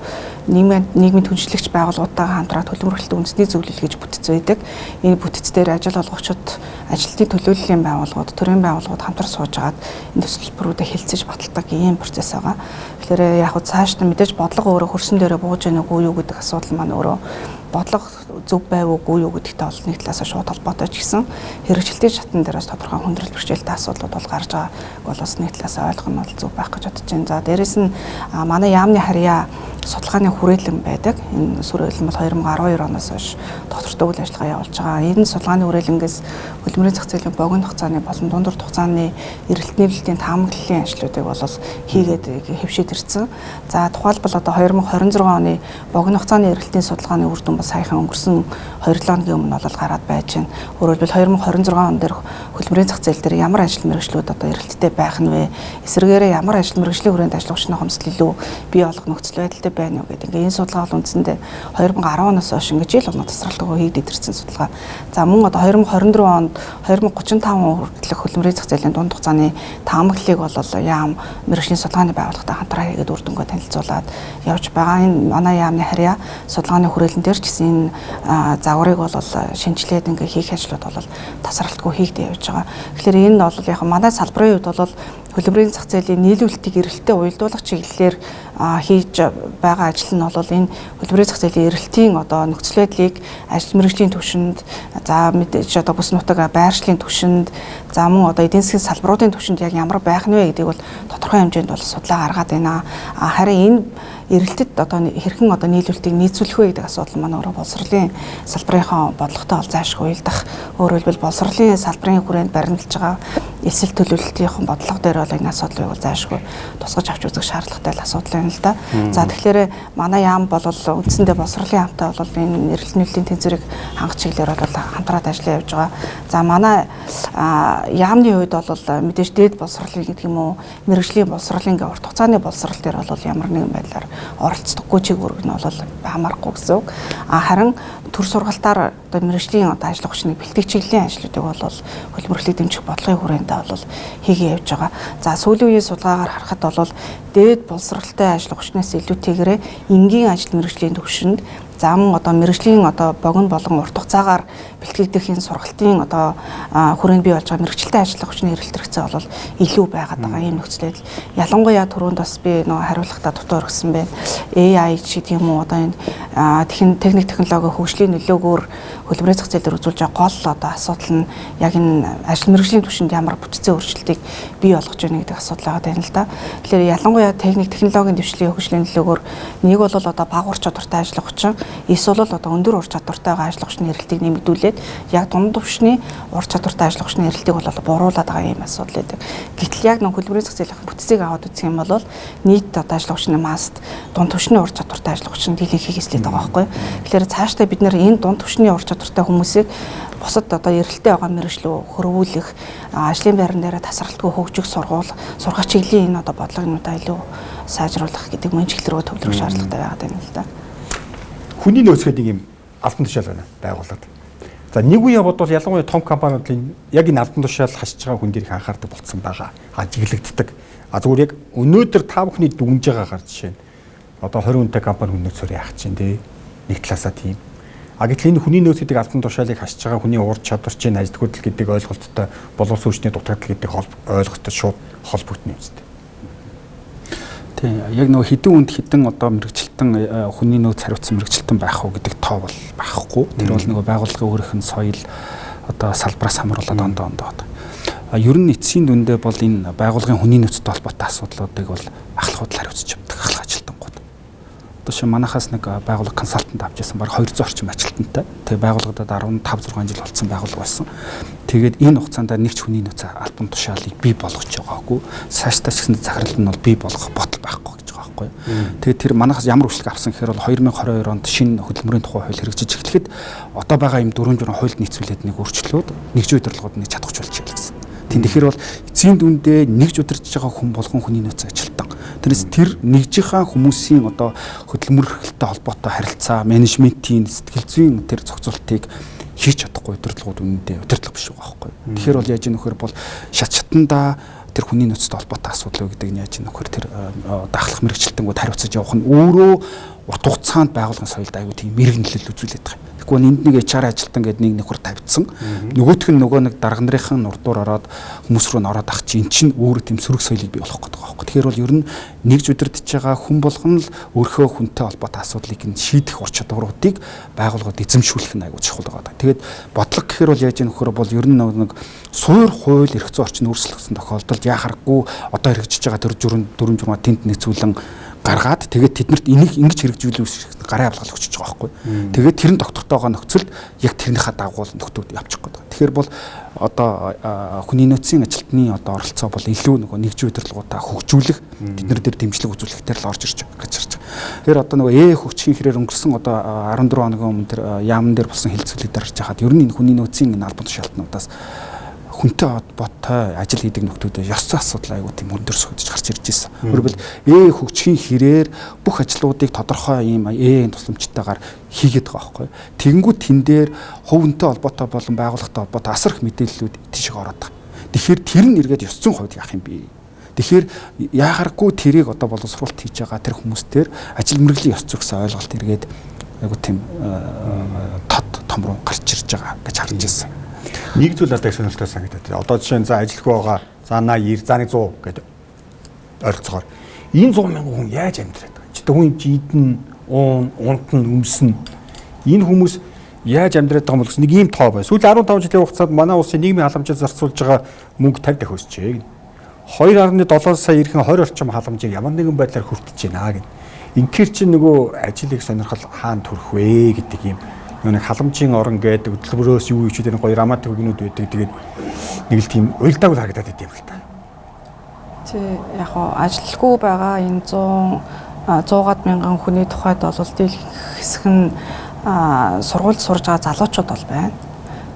нийгмийн түншлэгч байгууллагуудтайгаа хамтраад төлөвлөлтөд үндэсний зөвлөл гэж бүтц байдаг. Энэ бүтц дээр ажил олгогчид, ажилтны төлөөллийн байгууллагууд, төрийн байгууллагууд хамтар сууж агаад энэ төсөлбөрүүдэд хэлцэж баталдаг ийм процесс байгаа. Тэгэхээр яг цааш нь мэдээж бодлого өөрөө хөрсөн дээрээ бууж яах үгүй юу гэдэг асуудал маань өөрөө бодлого зөв байв уугүй юу гэдэгтэй бол нэг талаас шууд холбоотой ч гэсэн хэрэгжилтийн шатн дээрээс тодорхой хүндрэл бэрхшээлтэй асуудлууд бол гарч байгааг бол бас нэг талаас ойлгох нь бол зөв байх гэж бодож байна. За дээрэс нь манай яамны харьяа судалгааны хүрээлэн байдаг. Энэ сүрээлэн бол 2012 оноос хойш доктортой үйл ажиллагаа явуулж байгаа. Энэ судалгааны хүрээлэнгээс хөлбөмбөрийн зах зээлийн богино хугацааны болон дундуур хугацааны эрэлт нийлүүлэлтийн таамаглалын ажлуудыг бол хийгээд хэвшээд ирсэн. За тухайлбал одоо 2026 оны богино хугацааны эрэлтийн судалгааны үр дүн бас саяхан өнгөрсөн 2-7 өдрийн өмнө бол гараад байж байна. Өөрөөр хэлбэл 2026 он дээр хөлбөмбөрийн зах зээл дээр ямар ажил мэргэжлүүд одоо эрэлттэй байх нь вэ? Эсвэргээрээ ямар ажил мэргэжлийн хүрээнд ажиллагчны хомсдол илүү бий болох нөхцөл байдалтай байна уу гэдэг. Ингээ энэ судалгаа бол үндсэндээ 2010 оноос хойш ингээ жил болно тасралтгүй хийгдэж ирсэн судалгаа. За мөн одоо 2024 онд 2035 хүртэлх хөлбөмбөрийн зах зээлийн дунд хугацааны таамаглалыг бол яам мэргэжлийн судалгааны байгууллагатай хамтраа хийгээд үр дүнгээ танилцуулаад явж байгаа. Энэ манай яамны харьяа судалгааны хүрээлэн дээр ч гэсэн энэ загварыг бол шинжилээд ингээ хийх ажлууд бол тасралтгүй хийгдэж явж байгаа. Тэгэхээр энэ бол яг манай салбарын үед бол хөлбөмбөрийн зах зээлийн нийлүүлэлтийг эрэлттэй уялдуулах чиглэлээр хийж байгаа ажил нь бол энэ хөлбөмбөрийн зах зээлийн эрэлтийн одоо нөхцөл байдлыг ажил мэргэжлийн түвшинд за мэдээж одоо бүс нутаг байршлын түвшинд за мөн одоо эдийн засгийн салбаруудын түвшинд яг ямар байх нь вэ гэдгийг бол тодорхой хэмжээнд бол судлаа гаргаад байна. Харин энэ эрэлтэд одоо хэрхэн одоо нийлүүлэлтийг нийцүүлэх вэ гэдэг асуудал маань өөрөө боловсролын салбарынхаа бодлоготой бол заашгүй уялдах. Өөрөөр хэлбэл боловсролын салбарын хүрээнд баримталж байгаа эсэл төлөвлөлтийн бодлого дээр бол энэ асуудлыг бол заашгүй тусгаж авч үзэх шаардлагатай асуудал байна л да. За тэгэхээр манай яам бол үндсэндээ боловсролын хамтаа бол энэ эрэлт нийлүүлийн тэнцвэрийг хангах чиглэлээр бол хамтраад ажиллаж явж байгаа. За манай яамны үед бол мэдээж дээд боловсролын гэдэг юм уу мэргэжлийн боловсролын урт хугацааны боловсрол дээр бол ямар нэгэн байдлаар оролцдоггүй чиг үүрэг нь бол хамаарахгүй гэсэн үг. Харин төр сургалтаар одоо мэргэжлийн одоо ажил хүчний бэлтгэх чиглэлийн ажлуудыг бол хөлбөмбөрлөлийг дэмжих бодлогын хүрээндээ бол хийгээ явж байгаа. За сүүлийн үеийн судалгаагаар харахад бол дээд боловсролтой ажил хүчнээс илүүтэйгээр энгийн ажил мэргэжлийн түвшинд зам одоо мэргэжлийн одоо богино болон урт хугацаагаар бэлтгэгдэх энэ сургалтын одоо хүрээнд бий болж байгаа мэргэжилтэй ажил хүчний эрэлт хэрэгцээ бол илүү байгаад байгаа юм нөхцөлөд ялангуяа түрүүнд бас би нөгөө хариулахдаа дутуу өргөсөн байна. AI гэдэг юм уу одоо энэ техник технологи хөгжлийн нөлөөгөөр хөлбөрийн зах зээл дээр үзүүлж байгаа гол одоо асуудал нь яг энэ ажил мэргэжлийн түвшинд ямар бүтцийн өөрчлөлтийг бий болгож байна гэдэг асуудал байгаа юм л да. Тэгэхээр ялангуяа техник технологийн дэвшлийн хөгжлийн нөлөөгөөр нэг бол одоо бага ур чадвартай ажил хүчин эсвэл одоо өндөр ур чадвартай байгаа ажил хүчний эрэлтийг нэмэгдүүлээд яг дунд түвшний ур чадвартай ажил хүчний эрэлтийг бол бууруулад байгаа юм асуудал байдаг. Гэтэл яг нэг хөлбөрийн зах зээлийн бүтцийг аваад үзэх юм бол нийт одоо ажил хүчний масст дунд түвшний ур чадвартай ажил хүчин дийлэх хийгслээд байгаа байхгүй. Тэгэхээр цаашдаа бид нэр энэ дунд түвшний ур чадвартай хүмүүсийг бусад одоо эрэлттэй байгаа мэргэжлөө хөрвүүлэх ажлын байран дээр тасралтгүй хөгжих сургах чиглэлийн энэ одоо бодлогоудаа илүү сайжруулах гэдэг мөн чиглэл рүү төвлөрөх шаардлагатай байгаа юм л да. Хүний нөөц гэдэг юм алтан тушаал байна байгууллагад. За нэг үеийн бодвол ялангуяа том компаниудын яг энэ алтан тушаал хасж байгаа хүн дээрх анхаардаг болсон байгаа. Ажиглагддаг. Зүгээр яг өнөөдөр та бүхний дүнж байгаагаар жишээ нь одоо 20 хүнтэй компани хүн нөөцөөр яах чинь тий. Нэг талаасаа тийм. Гэтэл энэ хүний нөөц гэдэг алтан тушаалыг хасж байгаа хүний ур чадвар чинь ажил хөдөл гэдэг ойлголттой боловсон хүчний дутагдал гэдэг ойлголттой шууд холбогдно юм зү. Тийм яг нөгөө хідэн үнд хідэн одоо мэрэгчлэлтэн хүний нөөц хариуцсан мэрэгчлэлтэн байх уу гэдэг тоо бол байхгүй. Тэр бол нөгөө байгууллагын өөрийнх нь соёл одоо салбараас хамруулаад ондоо. Ер нь эцсийн дүндээ бол энэ байгууллагын хүний нөөцтэй холбоотой асуудлуудыг бол ахлахууд хариуцж явдаг ахлах ажилтнууд. Одоо шинэ манахаас нэг байгууллага консалтант авч ясан баг 200 орчим ажилтнтай. Тэгээ байгууллагад 15-6 жил болсон байгууллага байсан. Тэгээд энэ хугацаанд нэг ч хүний нөөц альбом тушаалыг бий болгож байгаагүй. Цаашдаа ч гэсэн захирал нь бол бий болгох бодол байхгүй гэж байгаа байхгүй. Тэгээд тэр манахаас ямар үйлчлэг авсан гэхээр бол 2022 онд шинэ хөдөлмөрийн тухай хууль хэрэгжиж эхлэхэд одоо байгаа юм 4 журам хуульд нийцүүлээд нэг өөрчлөлүүд нэгж удирдлагууд нэг чадахжуулж хэлсэн. Тэгэхээр бол эцсийн дүндээ нэгж удирдах байгаа хүн болгон хүний нөөц ажилтан. Тэрээс тэр нэгжийнхаа хүмүүсийн одоо хөдөлмөрлөлттэй холбоотой харилцаа, менежментийн сэтгэл зүйн тэр зохицуултыг хийж чадахгүй удирдлагууд үнэндээ удирдлага биш байгаа байхгүй. Тэгэхээр бол яаж нөхөр бол шатндаа тэр хүний нөөцтэй холбоотой асуудал гэдэг нь яаж нөхөр тэр дахлах мэрэгчлэлтэнгүүд хариуцаж явах нь өөрөө урт хугацаанд байгуулгын соёлд аюу тийм мэрэгнэлэл үзүүлээд байгаа. Тэгвэл энд нэг HR ажилтан гэдэг нэг нөхөр тавьдсан. Нөгөөх нь нөгөө нэг дарга нарын нурдуур ороод хүмүүс рүү н ороод ах чи эн чинь өөрөө тийм сөрөг соёлыг бий болгох гэдэг байгаа байхгүй. Тэгэхээр бол ер нь нэгж удирдах байгаа хүн болгон л өөрхөө хүнтэй холбоотой асуудлыг нь шийдэх ур чадваруудыг байгууллагад эзэмшүүлэх нь аюу чухал байгаа. Тэгээд бодлого гэхээр бол яаж нөхөр бол ер нь нэг суур хууль эрх зүйн орчин өөрчлөгдсөн тохиолдолд яхахгүй одоо хэрэгжиж байгаа тэр дөрвөн журмаа тэнд нэцүүлэн гаргаад тэгээд тэднэрт энийг ингэж хэрэгжүүлэх гарын авалгал өгч байгаа байхгүй. Тэгээд тэр нь доктортойгоо нөхцөлд яг тэрнийхээ дагуу нөхдүүд явчих гээд байгаа. Тэгэхээр бол одоо хүний нөөцийн ажилтны одоо оролцоо бол илүү нөгөө нэгж удирдлагуудаа хөгжүүлэх тэднэр дээр дэмжлэг үзүүлэх дээр л орж ирж байгаа. Тэгэхээр одоо нөгөө хөгжихийн хэрээр өнгөрсөн одоо 14 хоногийн өмнө тэр яамн дээр болсон хилцүүлэг дарж хахад ер нь энэ хүний нөөцийн энэ албан тушаалтнуудаас хүнтэй холбоотой ажил хийдэг нөхдүүдэд ёс зүйн асуудал аягүй тийм өндөр сүйдэж гарч ирж байсан. Өөрөөр хэлбэл хөгжихийн хэрээр бүх ажлуудыг тодорхой ийм тусламжтайгаар хийгээд байгаа байхгүй. Тэгэнгүүт тэн дээр хувьнтэй холбоотой болон байгууллагатай холбоотой асар их мэдээллүүд тийшээ ороод байгаа. Тэгэхээр тэр нь эргээд ёс зүйн хувьд яах юм бэ? Тэгэхээр яахааргүй тэрийг одоо боловсруулалт хийж байгаа тэр хүмүүстээр ажил мэргэжлийн ёс зүй гэсэн ойлголт эргээд аягүй тийм том руу гарч ирж байгаа гэж харж байсан. Нэг зүйл надад сонирхолтой санагдаад. Одоо жишээ нь за ажилгүй байгаа. За 80, за 100 гэдэг ойролцоогоор энэ 100,000 хүн яаж амьдраад байгаа? Чи хүн жидэн, унтан, өмснө. Энэ хүмүүс яаж амьдраад байгаа юм бол нэг ийм тоо бай. Сүүлийн 15 жилийн хугацаанд манай улсын нийгмийн халамжийг зарцуулж байгаа мөнгө 50 дахь өсчээ. 2.7 сая ирхэн 20 орчим халамжийг ямар нэгэн байдлаар хүртэж байна гэх. Инхээр чи нөгөө ажлыг сонирхол хаана төрөх вэ гэдэг юм. Нэг халамжийн орон гэдэг хөдөлмөрөөс юу ичүүд энэ гоё раматик өгнүүд байдаг. Тэгээд нэг л тийм уйлдааг л харагдаад идэв юм л та. Чи яг хоо ажилгүй байгаа энэ 100-аад мянган хүний тухайд бол дийлэх хэсэг нь сургуульд сурж байгаа залуучууд бол байна.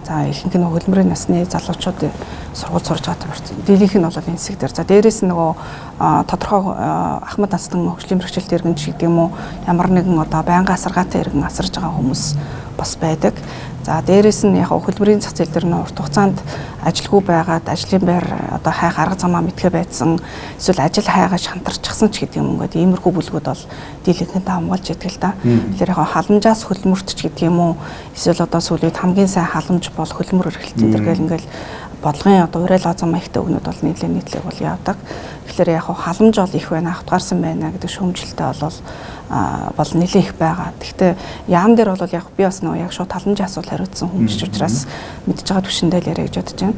За ихэнх нь хөдөлмөрийн насны залуучууд сургууль сурж байгаа юм. Дийлийнх нь бол энэ хэсэг дээр. За дээрэс нь нөгөө тодорхой ахмад настан хөгжлийн бэрхшээлт иргэнч гэдэг юм уу ямар нэгэн одоо байнгын асаргаатай иргэн асарж байгаа хүмүүс бас байдаг. За дээрэс нь яг хөдөлмөрийн зах зээл дээр нь урт хугацаанд ажилгүй байгаад ажлын байр одоо хайх арга замаа мэдхэ байдсан эсвэл ажил хайгаж хантарчихсан ч гэдэг юм ингээд иймэрхүү бүлгүүд бол дийлэнхэнд хамгаалж идэг л да. Тэгэхээр яг халамжаас хөдөлмөрт ч гэдэг юм уу эсвэл одоо сүүлийн хамгийн сайн халамж бол хөдөлмөр эрхлэлтийн дэргээл ингээл бодлогын одоо уриал зам маягтай өгнөд бол нийтлэг бол явдаг. Тэгэхээр яг халамж бол их байна, автгаарсан байна гэдэг шүүмжлэлтэй бол нэлээд их байгаа. Гэхдээ яам дээр бол яг би бас яг шууд халамжийн асуулт хариуцсан хүмүүс ч учраас мэдж байгаа түвшиндээ л яриа гэж бодож байна.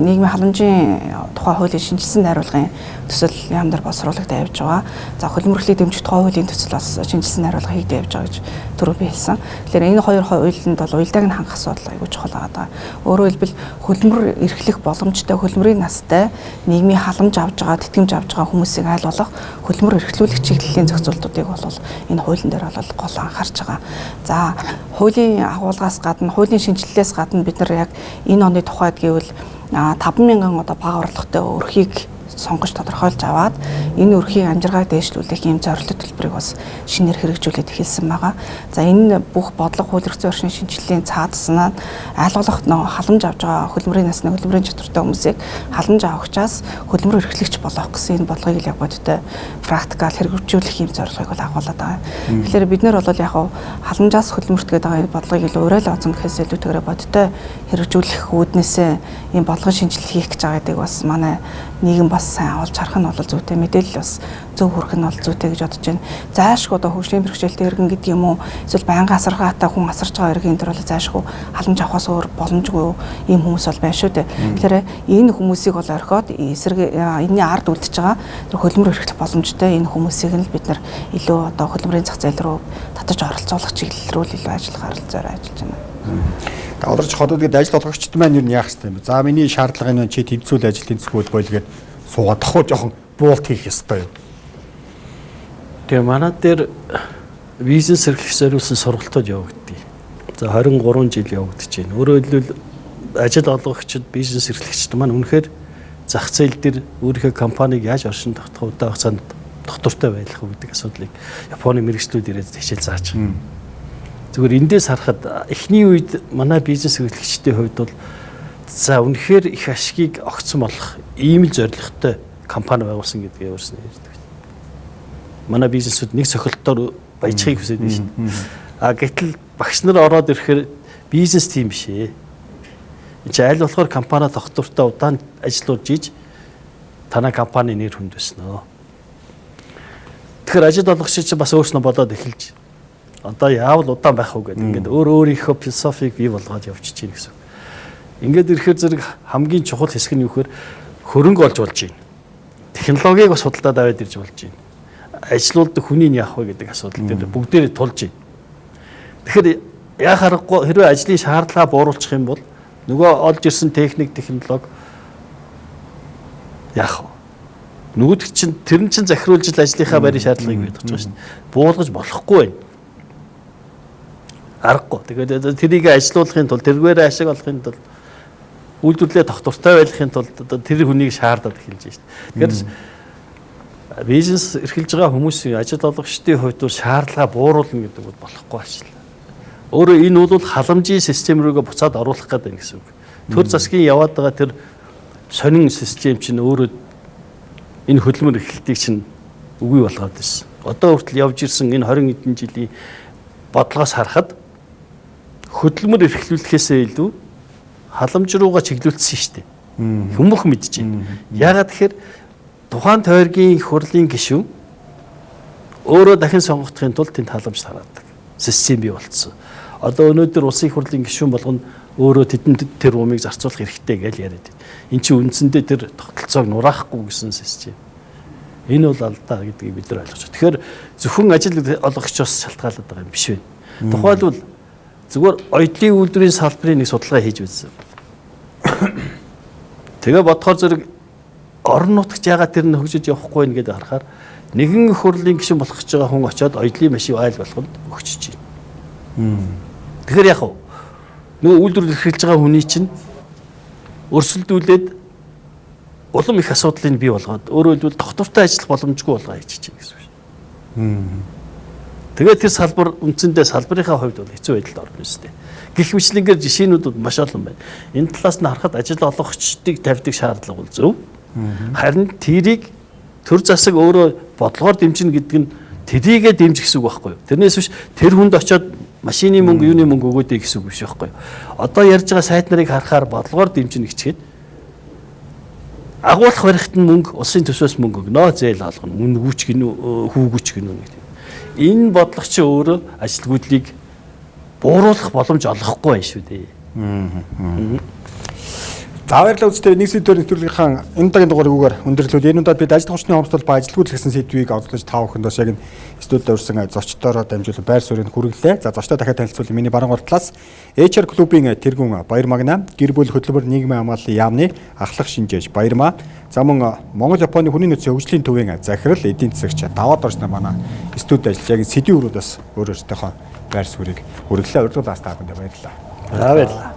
Нийгмийн халамжийн тухай хуулийн шинжилсэн найруулгын төсөл яам дээр боловсруулагд явж байгаа. За хөдөлмөрлөлийг дэмжих тухай хуулийн төсөл бас шинжилсэн найруулга хийгдэж явж байгаа гэж түрүү би хэлсэн. Тэгэхээр энэ хоёр хуулинд бол уялдааг нь хангах асуудал аягүй чухал байгаа. Өөрөөр хэлбэл хөдөлмөр эрхлэх боломжтой хөдөлмөрийн настай нийгмийн халамж авж байгаа, тэтгэмж авж байгаа хүмүүсийг айл болох хөдөлмөр эрхлүүлэх чиглэлийн зохицуултуудыг бол энэ хуулийн дээр бол гол анхаарч байгаа. За хуулийн агуулгаас гадна, хуулийн шинжилэлээс гадна бид нар яг энэ оны тухайд гэвэл 5,000 одоо бага орлоготой өрхийг сонгож тодорхойлж аваад энэ өрхийн амжиргааг дээшлүүлэх ийм зорилт төлбөрийг бас шинээр хэрэгжүүлээд эхэлсэн байгаа. За энэ бүх бодлого хууль эрх зүйн орчны шинжилгээний цаадсан нь аль болох халамж авж байгаа хөдөлмөрийн насны хөдөлмөрийн чадвартай хүмүүсийг халамж авахчаас хөдөлмөр эрхлэгч болгох гэсэн энэ бодлогыг яг бодтой практикаар хэрэгжүүлэх ийм зорилгыг бол агуулдаг байгаа. Тэгэхээр бид нэр бол яг халамжаас хөдөлмөрт гэдэг энэ бодлогыг л уриал оцон гэхээс илүүтэйгээр бодтой хэрэгжүүлэх үүднээсээ ийм бодлогын шинжилгээ хийх гэж байгаа гэдэг бас манай нийгэм бас сайн олж харах нь бол зүйтэй, мэдээлэл бас зөв хүрэх нь бол зүйтэй гэж бодож байна. Заашгүй одоо хөгжлийн бэрхшээлтэй иргэн гэдэг юм уу эсвэл байнгын асаргаатай хүн асарж байгаа иргэн дээр бол заашгүй халамж авахаас өөр боломжгүй ийм хүмүүс бол байна шүү дээ. Тэгэхээр энэ хүмүүсийг бол орхиод эсрэг энэний ард үлдэж байгаа тэр хөдөлмөр эрхлэх боломжтой энэ хүмүүсийг нь бид нар илүү одоо хөдөлмөрийн зах зээл рүү татаж оролцуулах чиглэл рүү илүү ажиллах аргалзаар ажиллаж байна. Одорч хотуудад ажил олгогчд маань юу яах хэрэгтэй юм бэ? За миний шаардлага нь чи тэнцвүүл ажлын зөвхөн бойлгээд суугаад тахуу жоохон буулт хийх ёстой юу? Тэгээ манай дээр бизнес эрхлэх зориулсан сургалтууд явагддаг. За 23 жил явагдаж байна. Өөрөөр хэлбэл ажил олгогчид, бизнес эрхлэгчид маань үнэхээр зах зээл дээр өөрийнхөө компанийг яаж оршин тогтоох удаан хугацаанд доктортой байх вэ гэдэг асуудлыг Японы мэргэжлүүд ирээд хичээл зааж байгаа. Зүгээр эндээс харахад эхний үед манай бизнес эрхлэгчдийн хувьд бол за үнэхээр их ашгийг огцсон болох ийм л зорилготой компани байгуулсан гэдгийг өөрснөө ярьдаг. Манай бизнесүүд нэг цохилтоор баяжхийг хүсэж байна шүү дээ. А гэтэл багш нар ороод ирэхээр бизнес тийм биш ээ. Энд чинь аль болохоор компани доктортой удаан ажиллаж ийж танай компани нэр хүндвэснэ. Тэгэхээр ажил олгогч чинь бас өөрснөө бодоод эхэлж одоо яавал удаан байх уу гэдэг ингээд өөрийнхөө философиг бий болгоод явчихж байна гэсэн. Ингээд ирэхээр зэрэг хамгийн чухал хэсэг нь юу гэхээр хөрөнгө олж болж байна. Технологиг бас худалдаад аваад ирж болж байна. Ажилуулдаг хүнийг яах вэ гэдэг асуудал дээр бүгдээрээ тулж байна. Тэгэхээр яах аргагүй хэрвээ ажлын шаардлагаа бууруулчих юм бол нөгөө олж ирсэн техник, технологи яах вэ? Нөгөөд чинь тэр нь чинь захируулж л ажлынхаа байрын шаардлагыг бий болгож байгаа шин. Буулгаж болохгүй байна. Аргагүй. Тэгээд тэрийг ажилуулахын тулд тэргээрээ ашиг олохын тулд үйлдвэрлэлээ тогтвортой байлгахын тулд тэр хүнийг шаардаад эхэлж байна. Тэгэхээр бизнес эрхэлж байгаа хүмүүсийн ажил олгогчдын хувьд шаардлага бууруулна гэдэг бол болохгүй ажил. Өөрөөр энэ бол халамжийн систем рүүгээ буцаад оруулах гэдэг гэсэн үг. Төр засгийн яваад байгаа тэр сонин систем чинь өөрөө энэ хөдөлмөр эрхлэлтийг чинь үгүй болгоод байсан. Одоо хүртэл явж ирсэн энэ 20 хэдэн жилийн бодлогоос харахад хөдөлмөр эрхлүүлэхээсээ илүү халамж руугаа чиглүүлсэн шүү дээ. Хүмүүс мэдж байна. Яагаад тэгэхээр тухайн тойргийн их хурлын гишүүн өөрөө дахин сонгогдохын тулд тэнд халамж тараадаг систем бий болцсон. Одоо өнөөдөр улсын их хурлын гишүүн болгоно өөрөө тэдэнд тэр умыг зарцуулах хэрэгтэй гэж яриад байна. Энд чинь үндсэндээ тэр тогтолцоог нураахгүй гэсэн систем. Энэ бол алдаа гэдгийг бид нар ойлгож байна. Тэгэхээр зөвхөн ажил олгогчоос шалтгаалаад байгаа юм биш вэ? Тухайлбал зүгээр оёдлын үйлдвэрийн салбарын нэг судалгаа хийж үзсэн. Тэгээ бодохоор зэрэг орон нутагт яагаад тэр нь хөгжиж явахгүй нэ гэдэг харахаар нэгэн их хурлын гишүүн болох гэж байгаа хүн очиод оёдлын машин айл болгонд өгчөж байна. Тэгэхээр яах вэ? нөгөө үйлдвэр эрхэлж байгаа хүний чинь өрсөлдүүлээд улам их асуудлыг бий болгоод өөрөөр хэлбэл тогтвортой ажиллах боломжгүй болгоо хийж чинь гэсэн үг шүү. Тэгээд тэр салбар үндсэндээ салбарынхаа хувьд бол хэцүү байдалд орно үстэй. Гэх мэтлэнгээр жишээнүүд маш олон байна. Энэ талаас нь харахад ажил олгогчдыг тавьдаг шаардлага бол зөв. Харин тэрийг төр засаг өөрөө бодлогоор дэмжинэ гэдэг нь тэрийгэ дэмжих гэсэн үг байхгүй юу? Тэрнээс биш тэр хүнд очиод машины мөнгө, юуны мөнгө өгөөдэй гэсэн үг биш байхгүй юу? Одоо ярьж байгаа сайт нарыг харахаар бодлогоор дэмжинэ гэчихэд агуулах барихт нь мөнгө, улсын төсөөс мөнгө өгнө, зээл олгоно, үнгүүч гинүү, хүүгүүч гинүү гэдэг. Энэ бодлого чи өөрөө ажилгүйдлийг бууруулах боломж олгохгүй байх шүү дээ. За баярлалаа үзтээ нэг сэдвээр нэвтрүүлгийнхаа энэ удаагийн дугаарыг өндөрлөв. Энэ удаад бид ажил хүчний хомсдол ба ажилгүйдэл гэсэн сэдвийг онцлож тав хүндээс яг студид урьсан зочдоороо дамжуулан байр суурийг хүргэлээ. За зочдоо дахиад танилцуулъя. Миний баруун талаас HR клубын тэргүүн Баяр Магна, гэр бүл хөтөлбөр нийгмийн хамгааллын яамны ахлах шинжээч Баярмаа. За мөн Монгол Японы хүний нөөцийн хөгжлийн төвийн захирал эдийн засагч даваад орж манай студид ажиллаж яг сэдвийн өрөөдөөс өөрөөсөөхөө байр суурийг хүргэлээ. Урьдчилан таа бүндэ баярлалаа. За баярлалаа.